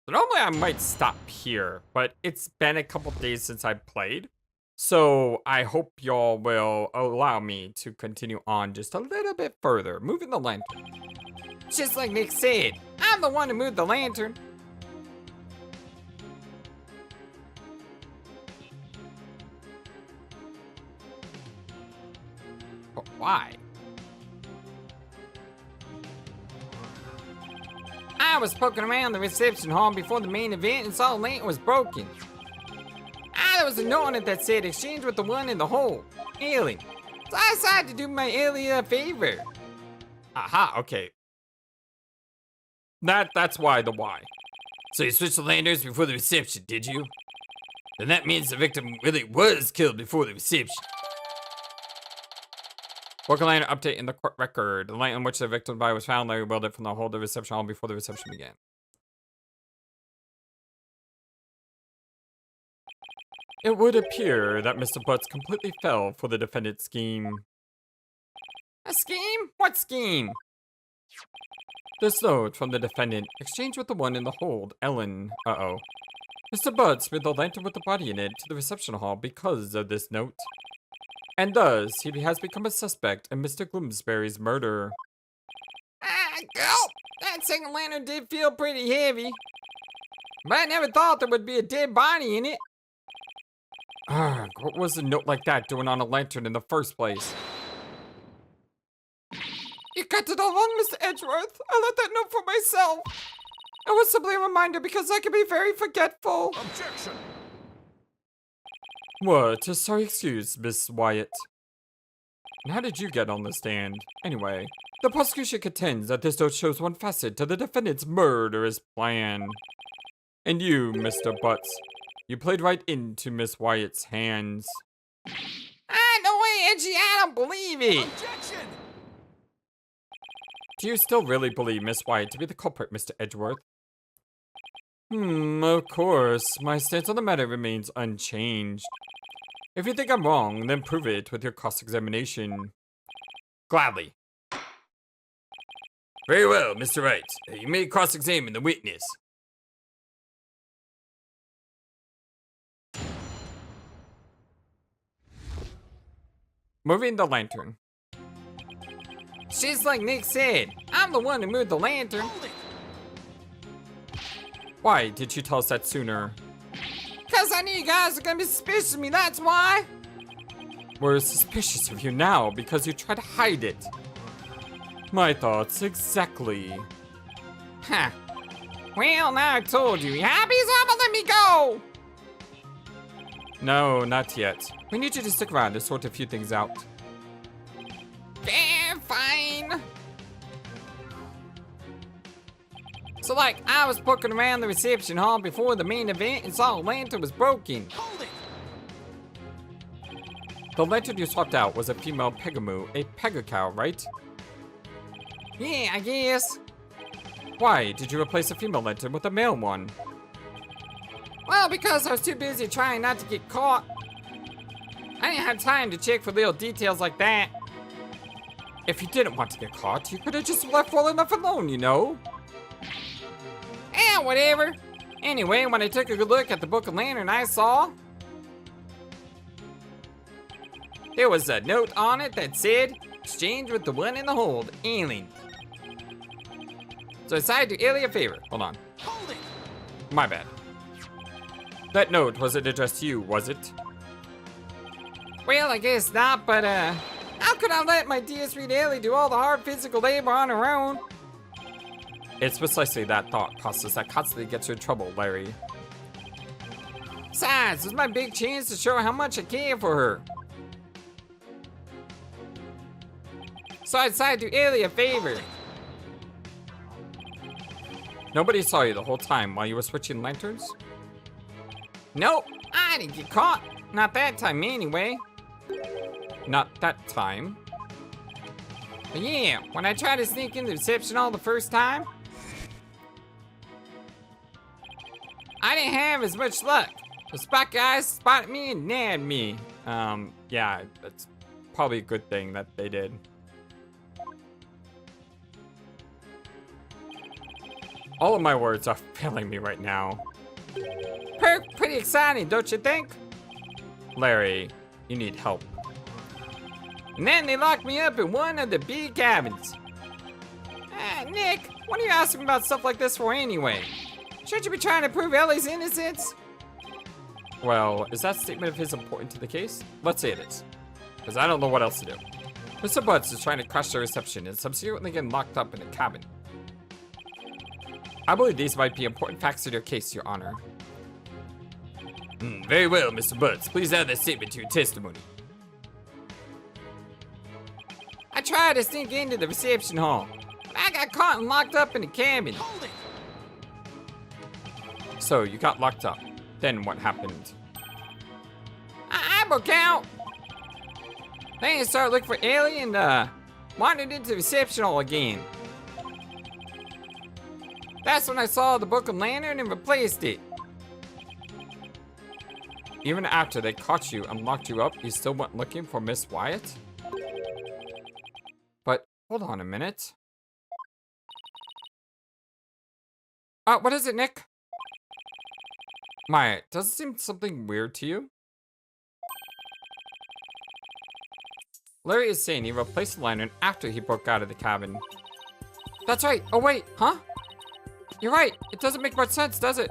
Normally I might stop here, but it's been a couple days since I played. So I hope y'all will allow me to continue on just a little bit further, moving the lantern. Just like Nick said, I'm the one who moved the lantern. But why? I was poking around the reception hall before the main event and saw the lantern was broken. There was a note on it that said exchange with the one in the hole. Alien. So I decided to do my alien a favor. Aha, okay. That's why the why. So you switched the lanterns before the reception, did you? Then that means the victim really was killed before the reception. Broken lantern update in the court record. The lantern in which the victim's body was found, Larry wheeled it from the hole to the reception hall before the reception began. It would appear that Mr. Butz completely fell for the defendant's scheme. A scheme? What scheme? This note from the defendant, exchanged with the one in the hold, Ellen. Uh-oh. Mr. Butz moved the lantern with the body in it to the reception hall because of this note. And thus, he has become a suspect in Mr. Gloomsbury's murder. Gulp! That second lantern did feel pretty heavy. But I never thought there would be a dead body in it. What was a note like that doing on a lantern in the first place? You cut it all wrong, Mr. Edgeworth. I left that note for myself. It was simply a reminder because I can be very forgetful. Objection! What? A sorry excuse, Miss Wyatt. And how did you get on the stand? Anyway, the prosecution contends that this note shows one facet to the defendant's murderous plan. And you, Mr. Butz, you played right into Miss Wyatt's hands. No way, Edgy, I don't believe it. Objection! Do you still really believe Miss Wyatt to be the culprit, Mr. Edgeworth? Of course. My stance on the matter remains unchanged. If you think I'm wrong, then prove it with your cross-examination. Gladly. Very well, Mr. Wright. You may cross-examine the witness. Moving the lantern. Just like Nick said, I'm the one who moved the lantern. Why did you tell us that sooner? Because I knew you guys were going to be suspicious of me, that's why. We're suspicious of you now because you try to hide it. My thoughts exactly. Huh. Well, now I told you. You happy? So let me go. No, not yet. We need you to stick around to sort a few things out. Yeah, fine. So, I was poking around the reception hall before the main event and saw a lantern was broken. Hold it! The lantern you swapped out was a female pegamoo, a pegacow, right? Yeah, I guess. Why did you replace a female lantern with a male one? Well, because I was too busy trying not to get caught. I didn't have time to check for little details like that. If you didn't want to get caught, you could have just left well enough alone, you know? Yeah, whatever. Anyway, when I took a good look at the Book of Lantern, I saw there was a note on it that said, exchange with the one in the hold, alien. So I decided to do Illy a favor. Hold on. Hold it! My bad. That note wasn't addressed to you, was it? Well, I guess not, but how could I let my dear sweet Ellie do all the hard physical labor on her own? It's precisely that thought process that constantly gets you in trouble, Larry. Besides, it's my big chance to show her how much I care for her. So I decided to do Ellie a favor. Nobody saw you the whole time while you were switching lanterns? Nope, I didn't get caught. Not that time anyway. Not that time. But yeah, when I tried to sneak into the reception hall the first time, I didn't have as much luck. The spot guys spotted me and nabbed me. Yeah, that's probably a good thing that they did. All of my words are failing me right now. Pretty exciting, don't you think? Larry, you need help. And then they locked me up in one of the big cabins. Nick, what are you asking about stuff like this for anyway? Shouldn't you be trying to prove Ellie's innocence? Well, is that statement of his important to the case? Let's say it is. Because I don't know what else to do. Mr. Butz is trying to crush the reception and subsequently getting locked up in a cabin. I believe these might be important facts in your case, Your Honor. Very well, Mr. Butz. Please add that statement to your testimony. I tried to sneak into the reception hall, but I got caught and locked up in the cabin. So, you got locked up. Then what happened? I broke out. Then I started looking for Ellie and wandered into the reception hall again. That's when I saw the broken lantern and replaced it. Even after they caught you and locked you up, you still went looking for Miss Wyatt? But, hold on a minute. What is it, Nick? Maya, does it seem something weird to you? Larry is saying he replaced the lantern after he broke out of the cabin. That's right. Oh, wait, huh? You're right. It doesn't make much sense, does it?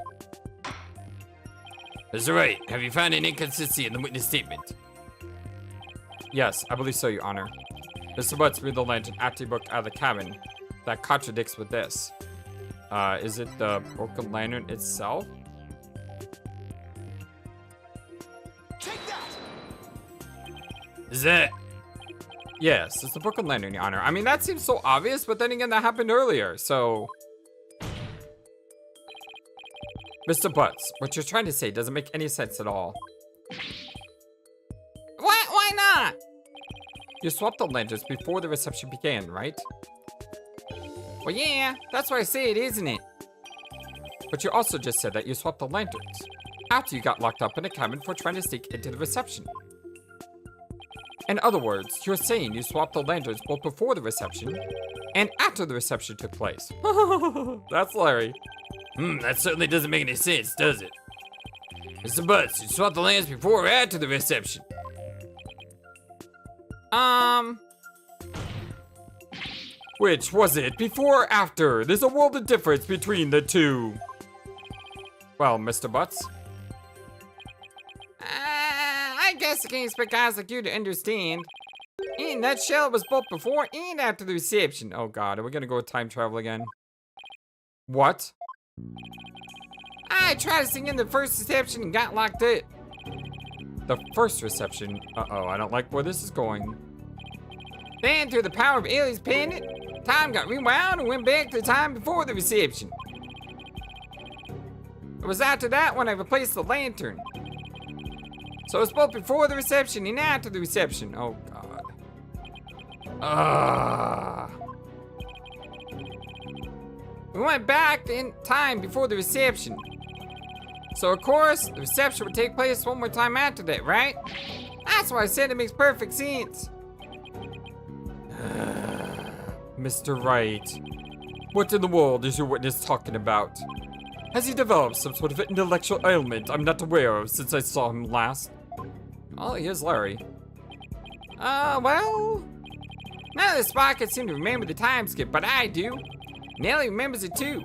That's right. Have you found an inconsistency in the witness statement? Yes, I believe so, Your Honor. Mr. Butz read the lantern after he broke out of the cabin. That contradicts with this. Is it the broken lantern itself? Is that? Yes, it's the broken lantern, Your Honor. I mean, that seems so obvious, but then again, that happened earlier, so... Mr. Butz, what you're trying to say doesn't make any sense at all. Why not? You swapped the lanterns before the reception began, right? Well, yeah, that's what I say it, isn't it? But you also just said that you swapped the lanterns after you got locked up in a cabin for trying to sneak into the reception. In other words, you're saying you swapped the lanterns both before the reception and after the reception took place. That's Larry. That certainly doesn't make any sense, does it? Mr. Butz, you swapped the lands before or after the reception? Which was it, before or after? There's a world of difference between the two. Well, Mr. Butz? I guess I can't expect guys like you to understand. In a nutshell, it was both before and after the reception. Oh god, are we gonna go with time travel again? What? I tried to sing in the first reception and got locked up. The first reception? Uh-oh, I don't like where this is going. Then, through the power of Ellie's pendant, time got rewound and went back to the time before the reception. It was after that when I replaced the lantern. So it's both before the reception and after the reception. Oh god. We went back in time before the reception. So of course, the reception would take place one more time after that, right? That's why I said it makes perfect sense. Mr. Wright, what in the world is your witness talking about? Has he developed some sort of intellectual ailment I'm not aware of since I saw him last? Oh, here's Larry. Well, none of the Spot can seem to remember the time skip, but I do. Nellie remembers it too.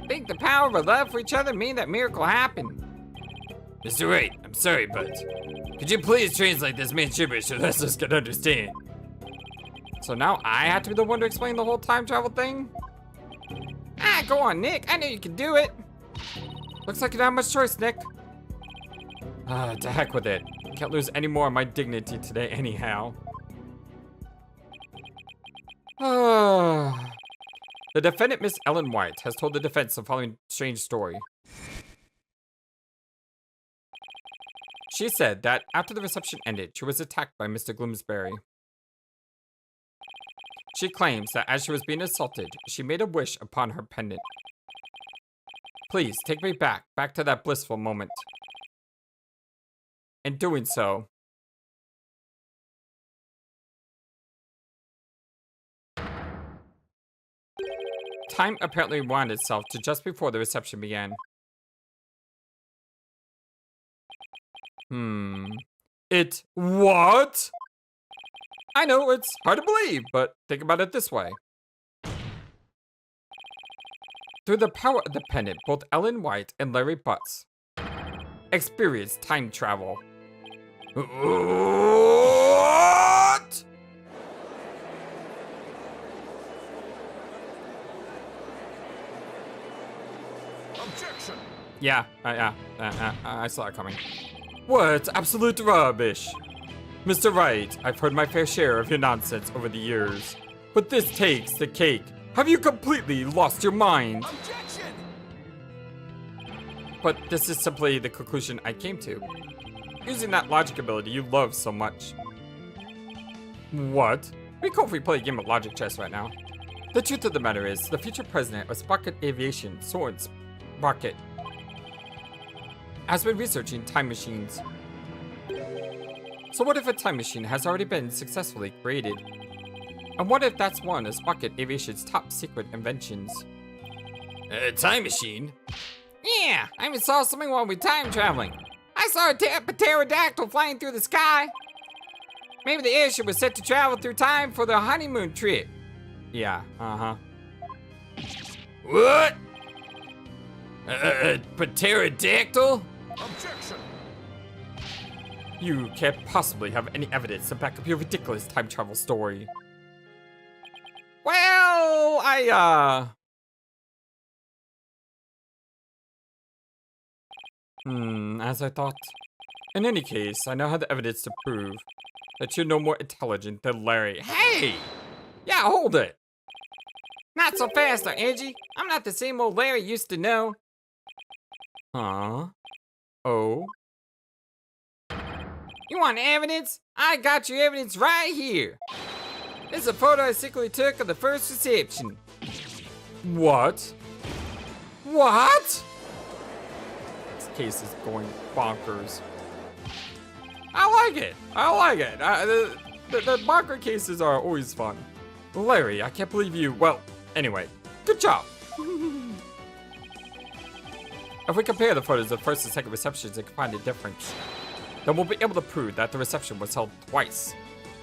I think the power of our love for each other made that miracle happen. Mr. Wright, I'm sorry, but could you please translate this man's gibberish so that us can understand? So now I have to be the one to explain the whole time travel thing? Ah, go on, Nick. I know you can do it. Looks like you don't have much choice, Nick. To heck with it. Can't lose any more of my dignity today anyhow. The defendant, Miss Ellen White, has told the defense the following strange story. She said that after the reception ended, she was attacked by Mr. Gloomsbury. She claims that as she was being assaulted, she made a wish upon her pendant. Please take me back to that blissful moment. In doing so, time apparently wound itself to just before the reception began. It what? I know it's hard to believe, but think about it this way. Through the power of the pendant, both Ellen White and Larry Butz experienced time travel. What? Objection! Yeah, I saw it coming. What absolute rubbish. Mr. Wright, I've heard my fair share of your nonsense over the years, but this takes the cake. Have you completely lost your mind? Objection! But this is simply the conclusion I came to, using that logic ability you love so much. What? It'd be cool if we play a game of logic chess right now. The truth of the matter is, the future president of Sprocket Aviation, Swords Sprocket, has been researching time machines. So what if a time machine has already been successfully created? And what if that's one of Sprocket Aviation's top secret inventions? A time machine? Yeah, I even saw something while we time traveling. I saw a pterodactyl flying through the sky. Maybe the airship was set to travel through time for the honeymoon trip. Yeah, What? A pterodactyl? Objection! You can't possibly have any evidence to back up your ridiculous time travel story. Well, as I thought. In any case, I now have the evidence to prove that you're no more intelligent than Larry. Hey! Yeah, hold it! Not so fast, though, Angie. I'm not the same old Larry you used to know. Huh? Oh? You want evidence? I got your evidence right here. This is a photo I secretly took of the first reception. What? What? This case is going bonkers. I like it. The bonker cases are always fun. Larry, I can't believe you. Well, anyway, good job. If we compare the photos of first and second receptions and can find a difference, then we'll be able to prove that the reception was held twice.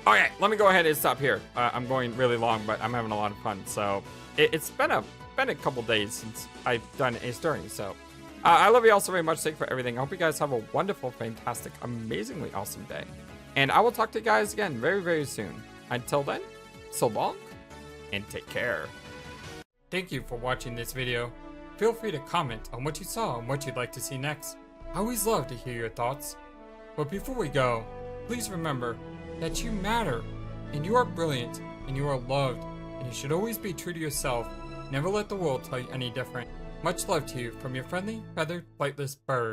Okay, let me go ahead and stop here. I'm going really long, but I'm having a lot of fun. So it's been a couple days since I've done a story. So I love you all so very much. Thank you for everything. I hope you guys have a wonderful, fantastic, amazingly awesome day. And I will talk to you guys again very, very soon. Until then, so long and take care. Thank you for watching this video. Feel free to comment on what you saw and what you'd like to see next. I always love to hear your thoughts. But before we go, please remember that you matter, and you are brilliant, and you are loved, and you should always be true to yourself. Never let the world tell you any different. Much love to you from your friendly, feathered, flightless bird.